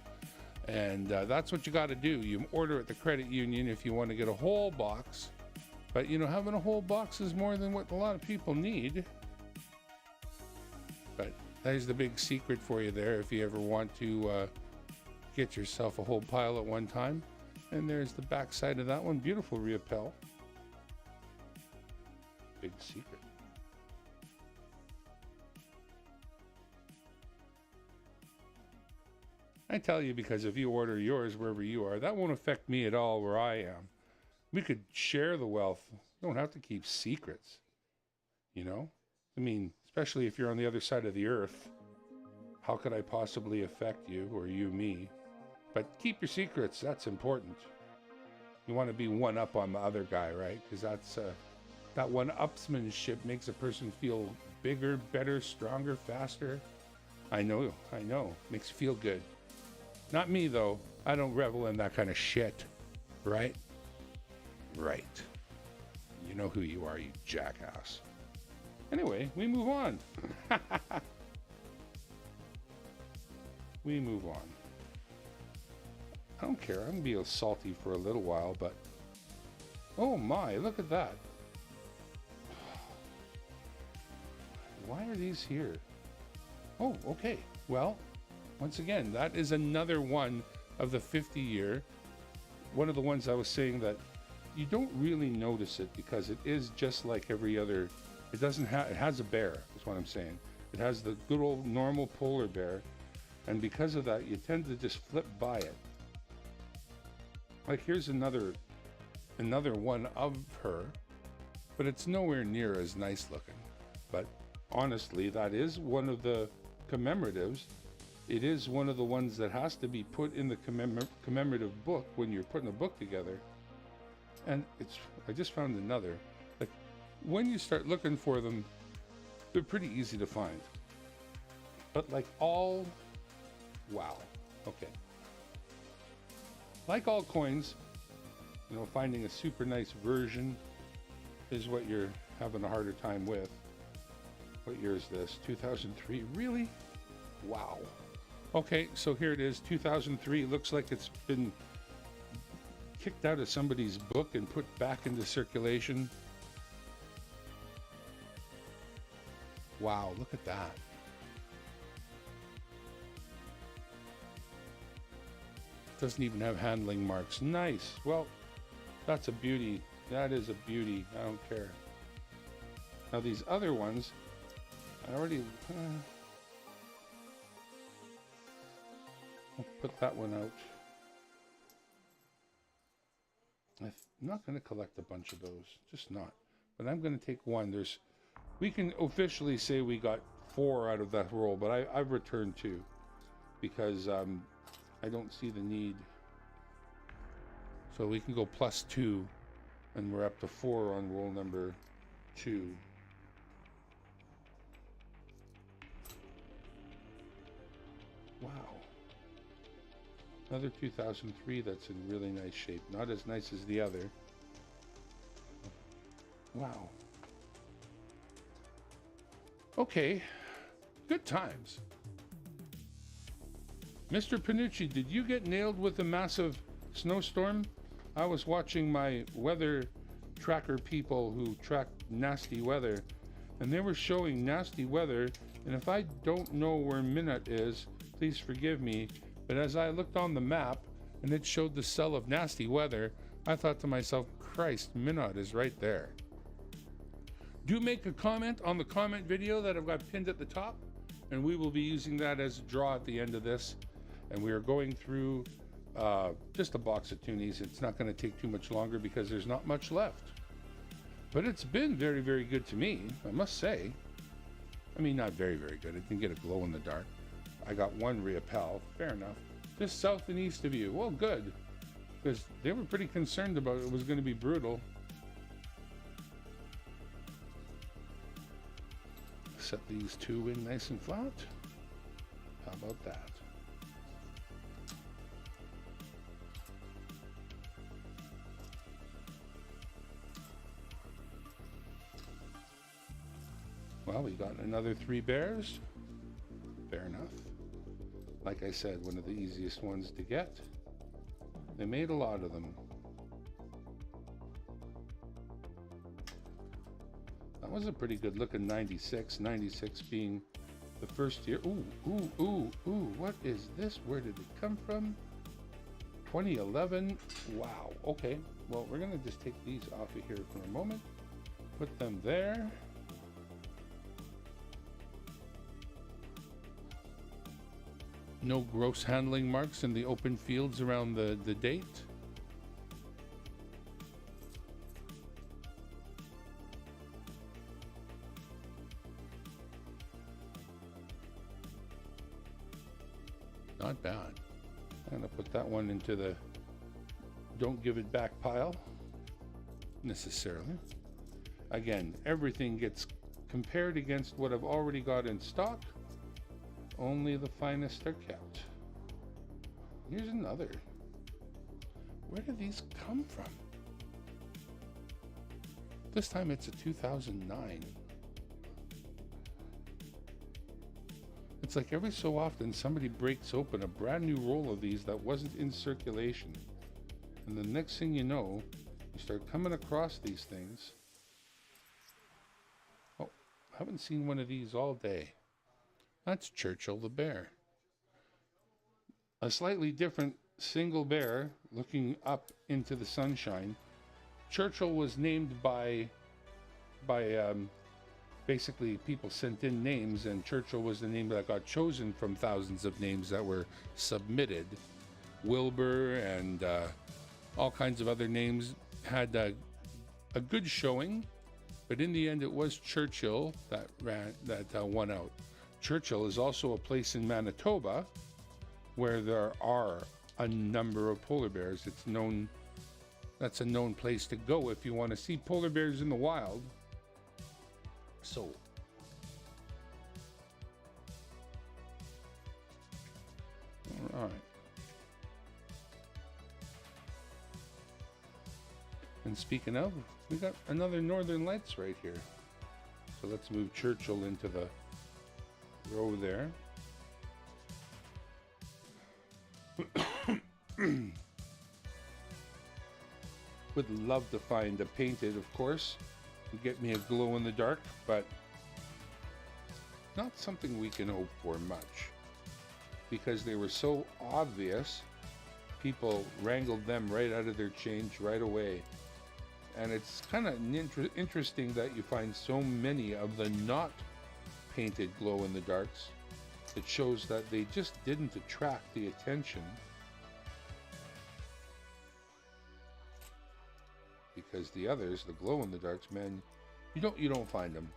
A: And that's what you got to do. You order at the credit union if you want to get a whole box. But, you know, having a whole box is more than what a lot of people need. But there's the big secret for you there if you ever want to get yourself a whole pile at one time. And there's the back side of that one. Beautiful Repel. Big secret. I tell you because if you order yours wherever you are, that won't affect me at all where I am. We could share the wealth. You don't have to keep secrets. You know? I mean, especially if you're on the other side of the earth. How could I possibly affect you or you me? But keep your secrets. That's important. You want to be one up on the other guy, right? Because that's that one-upsmanship makes a person feel bigger, better, stronger, faster. I know. Makes you feel good. Not me, though. I don't revel in that kind of shit. Right? Right. You know who you are, you jackass. Anyway, we move on. We move on. I don't care. I'm going to be salty for a little while, but... Oh my, look at that. Why are these here? Oh, okay. Well, once again, that is another one of the 50-year one of the ones I was saying that you don't really notice it because it is just like every other. It doesn't have. It has a bear. Is what I'm saying. It has the good old normal polar bear, and because of that, you tend to just flip by it. Like here's another one of her, but it's nowhere near as nice looking. But honestly, that is one of the commemoratives. It is one of the ones that has to be put in the commemorative book when you're putting a book together. And I just found another. Like when you start looking for them, they're pretty easy to find. But like all, wow, okay. Like all coins, you know, finding a super nice version is what you're having a harder time with. What year is this? 2003? Really? Wow. Okay, so here it is, 2003. It looks like it's been kicked out of somebody's book and put back into circulation. Wow, look at that. Doesn't even have handling marks. Nice. Well, that's a beauty. That is a beauty. I don't care. Now these other ones, I already I'll put that one out. I'm not going to collect a bunch of those, just not. But I'm going to take one. We can officially say we got 4 out of that roll, but I've returned 2 because I don't see the need. So we can go +2, and we're up to 4 on roll number 2. Wow. Another 2003 that's in really nice shape. Not as nice as the other. Wow. Okay. Good times. Mr. Panucci, did you get nailed with a massive snowstorm? I was watching my weather tracker people who track nasty weather, and they were showing nasty weather, and if I don't know where Minot is, please forgive me, but as I looked on the map and it showed the cell of nasty weather, I thought to myself, Christ, Minot is right there. Do make a comment on the comment video that I've got pinned at the top, and we will be using that as a draw at the end of this. And we are going through just a box of Toonies. It's not going to take too much longer because there's not much left. But it's been very, very good to me, I must say. I mean, not very, very good. I didn't get a glow in the dark. I got 1 Riopel, fair enough. Just south and east of you, well, good. Because they were pretty concerned about it was going to be brutal. Set these 2 in nice and flat. How about that? Well, we got another 3 bears. Fair enough. Like I said, one of the easiest ones to get. They made a lot of them. That was a pretty good looking 96. 96 being the first year. Ooh, ooh, ooh, ooh. What is this? Where did it come from? 2011. Wow. Okay. Well, we're going to just take these off of here for a moment. Put them there. No gross handling marks in the open fields around the date. Not bad. I'm going to put that one into the don't give it back pile necessarily. Again, everything gets compared against what I've already got in stock. Only the finest are kept. Here's another. Where do these come from? This time it's a 2009. It's like every so often somebody breaks open a brand new roll of these that wasn't in circulation. And the next thing you know, you start coming across these things. Oh, I haven't seen one of these all day. That's Churchill the Bear. A slightly different single bear looking up into the sunshine. Churchill was named by basically people sent in names, and Churchill was the name that got chosen from thousands of names that were submitted. Wilbur and all kinds of other names had a good showing, but in the end it was Churchill that won out. Churchill is also a place in Manitoba where there are a number of polar bears. It's known, that's a known place to go if you want to see polar bears in the wild. So all right. And speaking of, we got another Northern Lights right here. So let's move Churchill into the row there. Would love to find a painted, of course, and get me a glow in the dark, but not something we can hope for much, because they were so obvious. People wrangled them right out of their change right away. And it's kind of interesting that you find so many of the not painted glow in the darks. It shows that they just didn't attract the attention, because the others, the glow in the darks, man, you don't find them.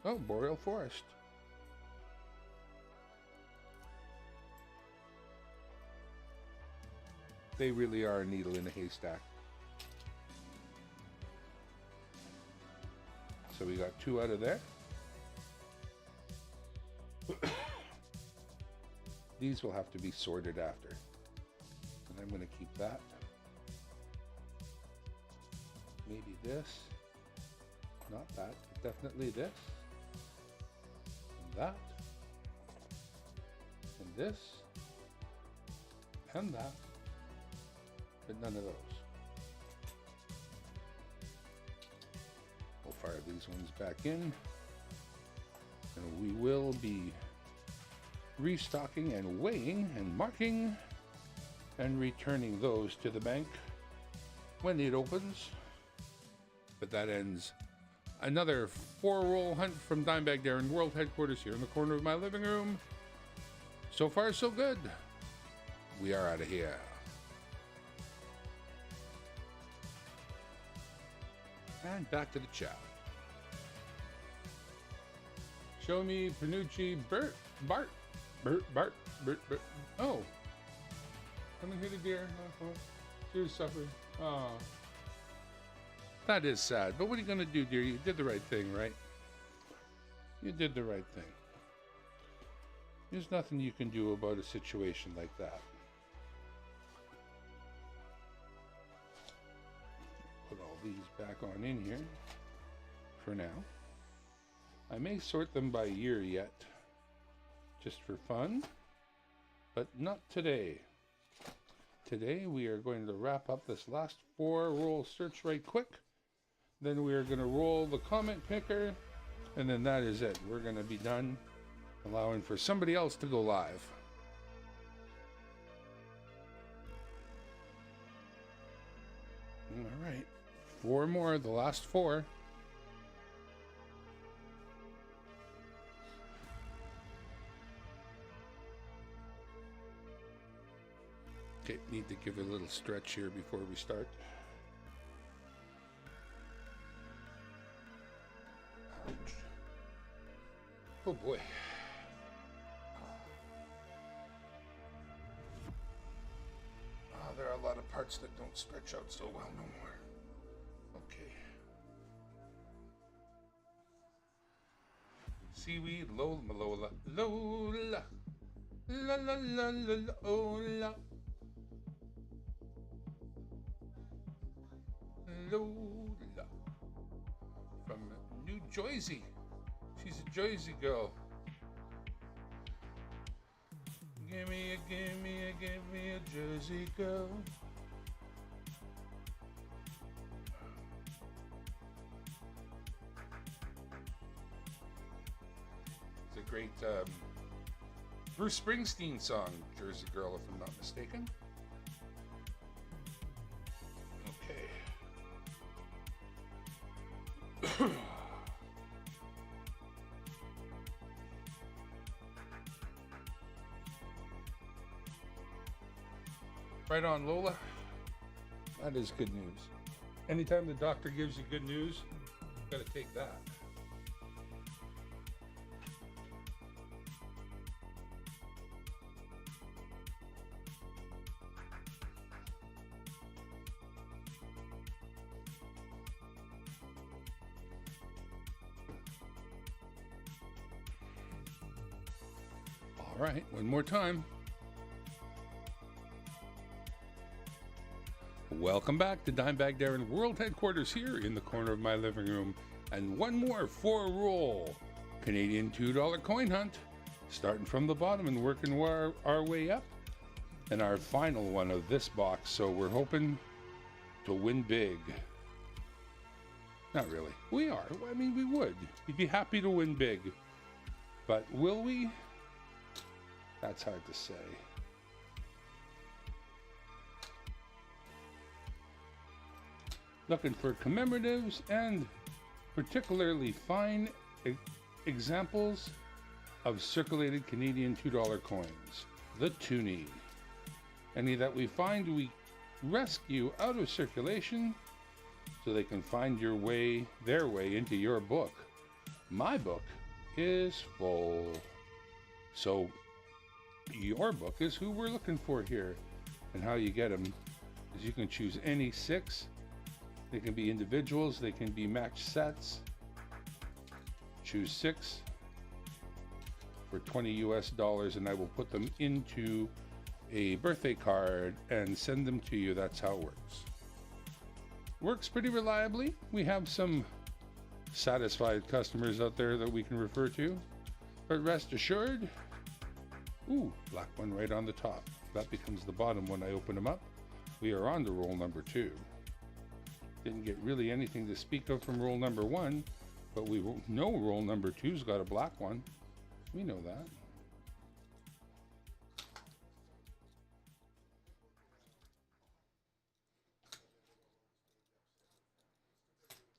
A: Oh, boreal forest. They really are a needle in a haystack. So we got 2 out of there. These will have to be sorted after. And I'm going to keep that. Maybe this. Not that, but definitely this. And that. And this. And that. But none of those. We'll fire these ones back in. And we will be restocking and weighing and marking and returning those to the bank when it opens. But that ends another 4-roll hunt from Dimebag Darren World Headquarters here in the corner of my living room. So far, so good. We are out of here. And back to the chat. Show me Panucci, Bert. Oh. Coming here to deer. She was suffering. Oh. That is sad. But what are you going to do, dear? You did the right thing, right? You did the right thing. There's nothing you can do about a situation like that. Put all these back on in here for now. I may sort them by year yet, just for fun, but not today. Today we are going to wrap up this last 4-roll search right quick. Then we are going to roll the comment picker, and then that is it. We're going to be done, allowing for somebody else to go live. All right, 4 more, the last 4. Okay, need to give it a little stretch here before we start. Ouch. Oh boy. There are a lot of parts that don't stretch out so well no more. Okay. Seaweed, Lola, Lola, Lola, la la la la Lola. Lola from New Jersey. She's a Jersey girl. Give me a Jersey girl. It's a great Bruce Springsteen song, Jersey Girl, if I'm not mistaken. Right on, Lola. That is good news. Anytime the doctor gives you good news, you gotta take that. All right, one more time. Welcome back to Dimebag Darren World Headquarters here in the corner of my living room. And one more 4-roll Canadian $2 coin hunt, starting from the bottom and working our way up. And our final one of this box, so we're hoping to win big. Not really. We are. I mean, we would. We'd be happy to win big. But will we? That's hard to say. Looking for commemoratives and particularly fine examples of circulated Canadian $2 coins. The Toonies. Any that we find, we rescue out of circulation so they can find their way into your book. My book is full. So your book is who we're looking for here. And how you get them is you can choose any 6. They can be individuals, they can be match sets. Choose 6 for $20 US, and I will put them into a birthday card and send them to you. That's how it works. Works pretty reliably. We have some satisfied customers out there that we can refer to, but rest assured, ooh, black one right on the top. That becomes the bottom when I open them up. We are on to roll number 2. Didn't get really anything to speak of from roll number 1, but we know roll number 2's got a black one. We know that.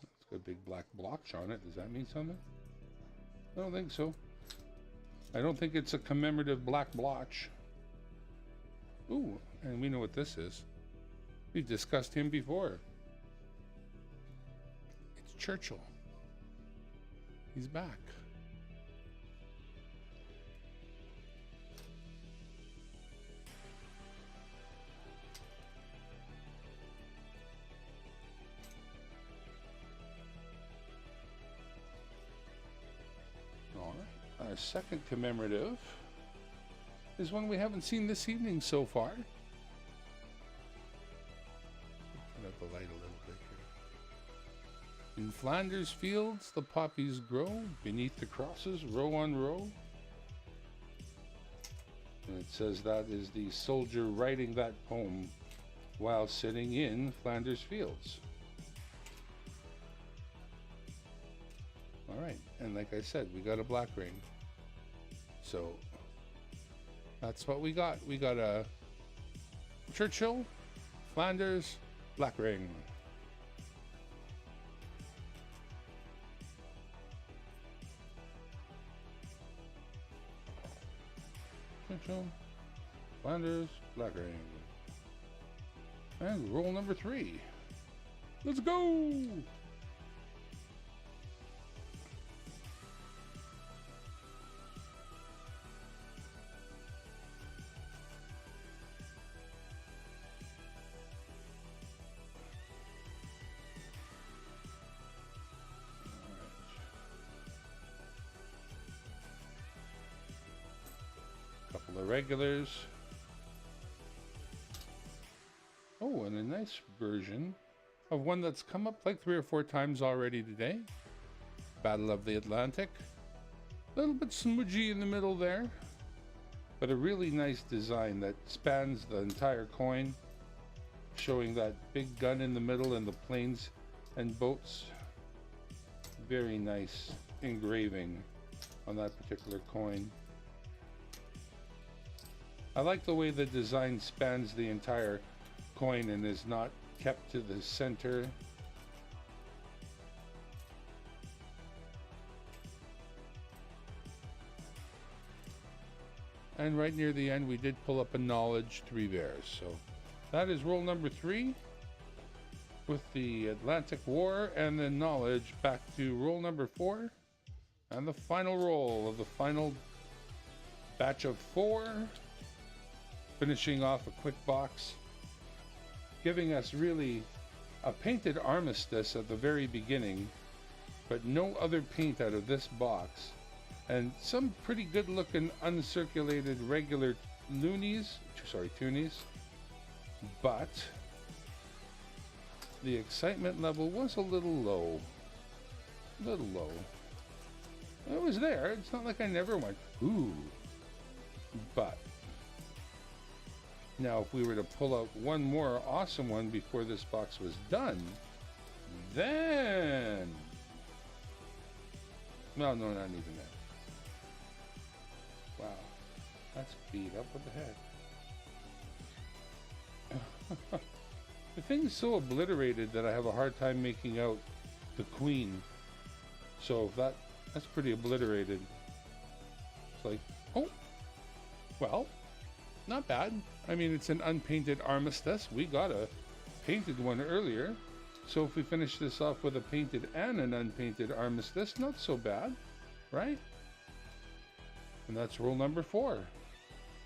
A: It's got a big black blotch on it. Does that mean something? I don't think so. I don't think it's a commemorative black blotch. Ooh, and we know what this is. We've discussed him before. Churchill. He's back. All right. Our second commemorative is one we haven't seen this evening so far. Turn up the light a little bit here. In Flanders fields, the poppies grow beneath the crosses, row on row. And it says that is the soldier writing that poem while sitting in Flanders fields. All right, and like I said, we got a black ring. So that's what we got. We got a Churchill, Flanders, black ring. Churchill, Flanders, black ring. And roll number 3. Let's go! Couple of regulars. Oh, and a nice version of one that's come up like 3 or 4 times already today. Battle of the Atlantic. A little bit smudgy in the middle there, but a really nice design that spans the entire coin, showing that big gun in the middle and the planes and boats. Very nice engraving on that particular coin. I like the way the design spans the entire coin and is not kept to the center. And right near the end, we did pull up a knowledge 3 bears. So That is roll number 3 with the Atlantic War and the knowledge. Back to roll number 4 and the final roll of the final batch of 4. Finishing off a quick box, giving us really a painted armistice at the very beginning, but no other paint out of this box, and some pretty good looking uncirculated regular Toonies, but the excitement level was a little low. It was there. It's not like I never went, ooh. But now if we were to pull out one more awesome one before this box was done, then... No, not even that. Wow. That's beat up with the head. The thing's so obliterated that I have a hard time making out the queen. So that's pretty obliterated. It's like, oh, well, not bad. I mean, it's an unpainted armistice. We got a painted one earlier. So if we finish this off with a painted and an unpainted armistice, not so bad, right? And that's roll number 4.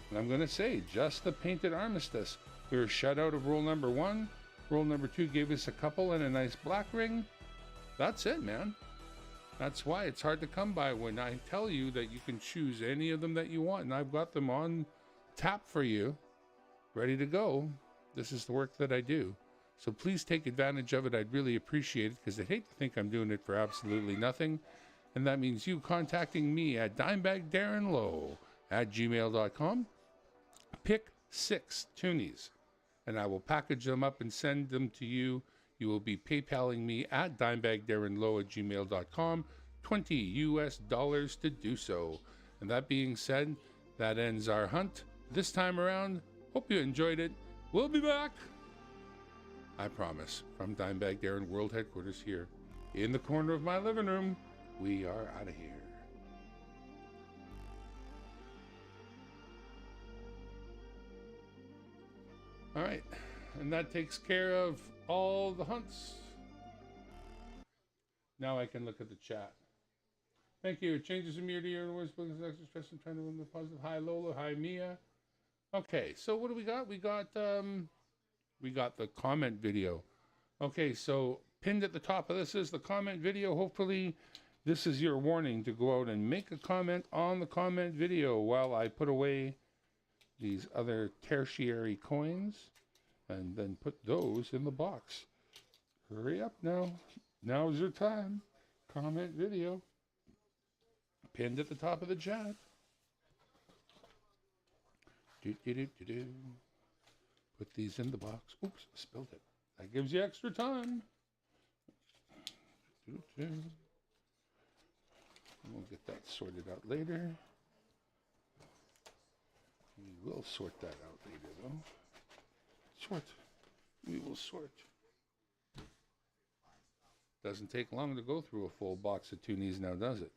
A: And I'm going to say, just the painted armistice. We were shut out of roll number 1. Roll number 2 gave us a couple and a nice black ring. That's it, man. That's why it's hard to come by when I tell you that you can choose any of them that you want. And I've got them on tap for you, ready to go. This is the work that I do. So please take advantage of it. I'd really appreciate it, because I'd hate to think I'm doing it for absolutely nothing. And that means you contacting me at dimebagdarrenlow@gmail.com. Pick 6 Toonies, and I will package them up and send them to you. You will be PayPaling me at dimebagdarrenlow@gmail.com, $20 to do so. And that being said, that ends our hunt this time around. Hope you enjoyed it. We'll be back, I promise, from Dimebag Darren World Headquarters here in the corner of my living room. We are out of here. All right, and that takes care of all the hunts. Now I can look at the chat. Thank you. It changes from year to year. Always looking at extra stress and trying to win the positive. Hi Lola. Hi Mia. Okay, so what do we got? We got the comment video. Okay, so pinned at the top of this is the comment video. Hopefully this is your warning to go out and make a comment on the comment video while I put away these other tertiary coins and then put those in the box. Hurry up now. Now's your time. Comment video. Pinned at the top of the chat. Put these in the box. Oops, spilled it. That gives you extra time. We'll get that sorted out later. We will sort that out later, though. Sort. We will sort. Doesn't take long to go through a full box of Toonies now, does it?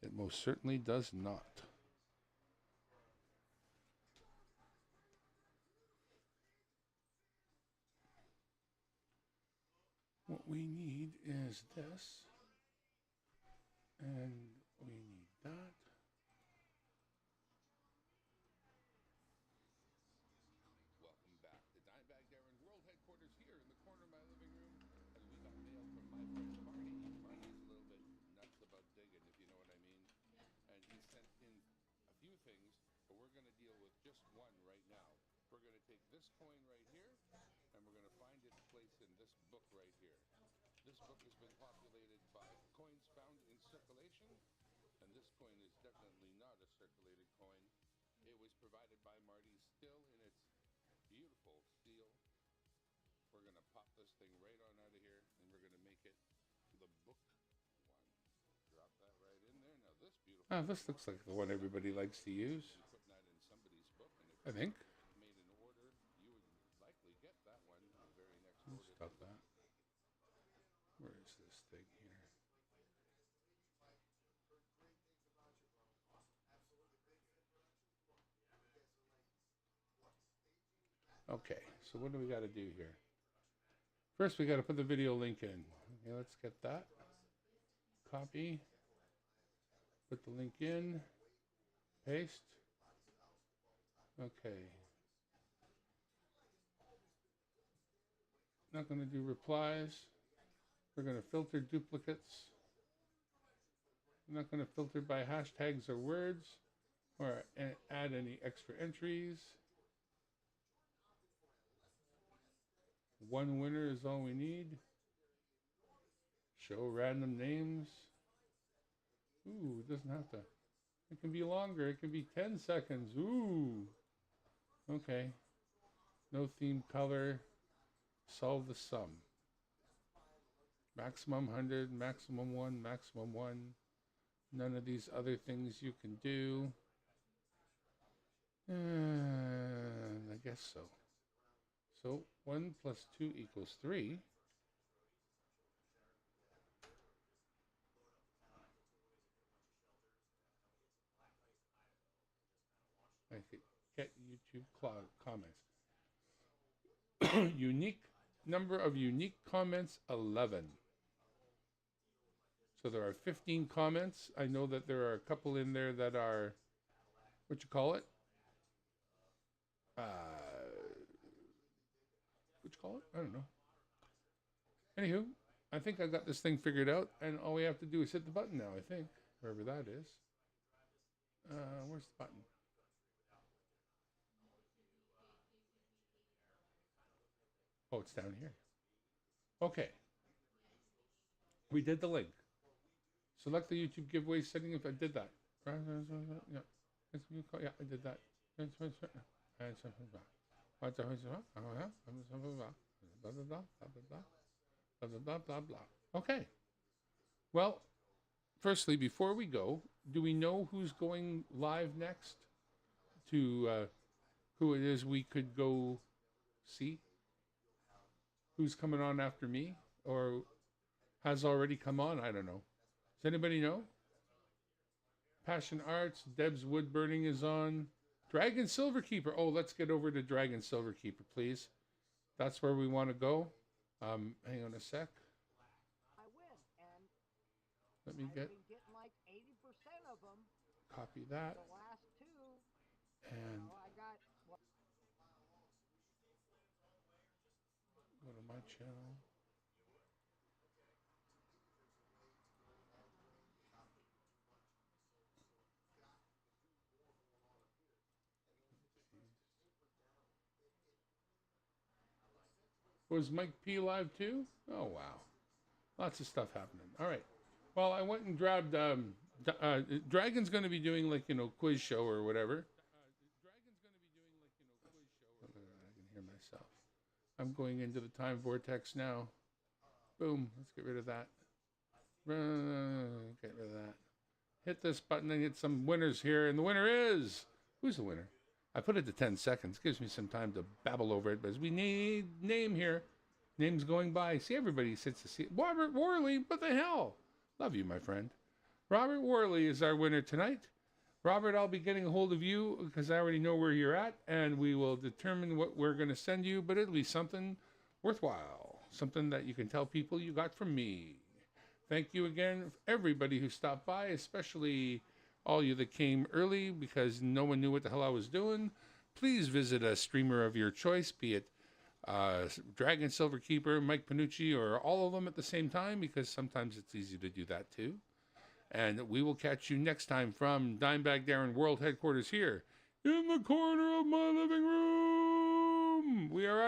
A: It most certainly does not. What we need is this, and we need that. Welcome back to Dimebag Darren World Headquarters here in the corner of my living room, as we got mail from my friend Marty. Marty's a little bit nuts about digging, if you know what I mean. And he sent in a few things, but we're going to deal with just one right now. We're going to take this coin right here, and we're going to find its place in this book right here. This book has been populated by coins found in circulation, and this coin is definitely not a circulated coin. It was provided by Marty, still in its beautiful seal. We're going to pop this thing right on out of here, and we're going to make it the book one. Drop that right in there. Now this beautiful... Oh, this looks like the one everybody likes to use. Putting that in somebody's book, and if I think. Made an order, you would likely get that one in the very next order. Stop that. Where is this thing here? Okay, so what do we got to do here? First, we got to put the video link in. Okay, let's get that. Copy. Put the link in. Paste. Okay. Not going to do replies. We're going to filter duplicates. I'm not going to filter by hashtags or words or add any extra entries. One winner is all we need. Show random names. Ooh, it doesn't have to. It can be longer. It can be 10 seconds. Ooh. Okay. No theme color. Solve the sum. Maximum 100, maximum 1, maximum 1. None of these other things you can do. I guess so. So 1 plus 2 equals 3. I could get YouTube comments. Unique number of unique comments, 11. So there are 15 comments. I know that there are a couple in there that are, what you call it? What you call it? I don't know. Anywho, I think I got this thing figured out, and all we have to do is hit the button now, I think. Wherever that is. Where's the button? Oh, it's down here. Okay. We did the link. Select the YouTube giveaway setting if I did that. Yeah, I did that. Okay. Well, firstly, before we go, do we know who's going live next? To who it is we could go see? Who's coming on after me? Or has already come on? I don't know. Does anybody know? Passion Arts, Deb's Wood Burning is on. Dragon Silverkeeper. Oh, let's get over to Dragon Silverkeeper, please. That's where we want to go. Hang on a sec.
B: I win, and
A: let me get
B: like 80% of them.
A: Copy that.
B: The last two.
A: And
B: I got.
A: Go to my channel. Was Mike P live too? Oh, wow. Lots of stuff happening. All right. Well, I went and grabbed, Dragon's going to be doing like, quiz show or whatever. I can hear myself. I'm going into the time vortex now. Boom. Let's get rid of that. Get rid of that. Hit this button and get some winners here. And the winner is... Who's the winner? I put it to 10 seconds. Gives me some time to babble over it. But as we need name here. Names going by. See, everybody sits to see it. Robert Worley. What the hell? Love you, my friend. Robert Worley is our winner tonight. Robert, I'll be getting a hold of you because I already know where you're at. And we will determine what we're going to send you. But it'll be something worthwhile. Something that you can tell people you got from me. Thank you again, everybody who stopped by, especially all you that came early because no one knew what the hell I was doing. Please visit a streamer of your choice, be it Dragon Silverkeeper, Mike Panucci, or all of them at the same time, because sometimes it's easy to do that too. And we will catch you next time from Dimebag Darren World Headquarters here in the corner of my living room. We are out of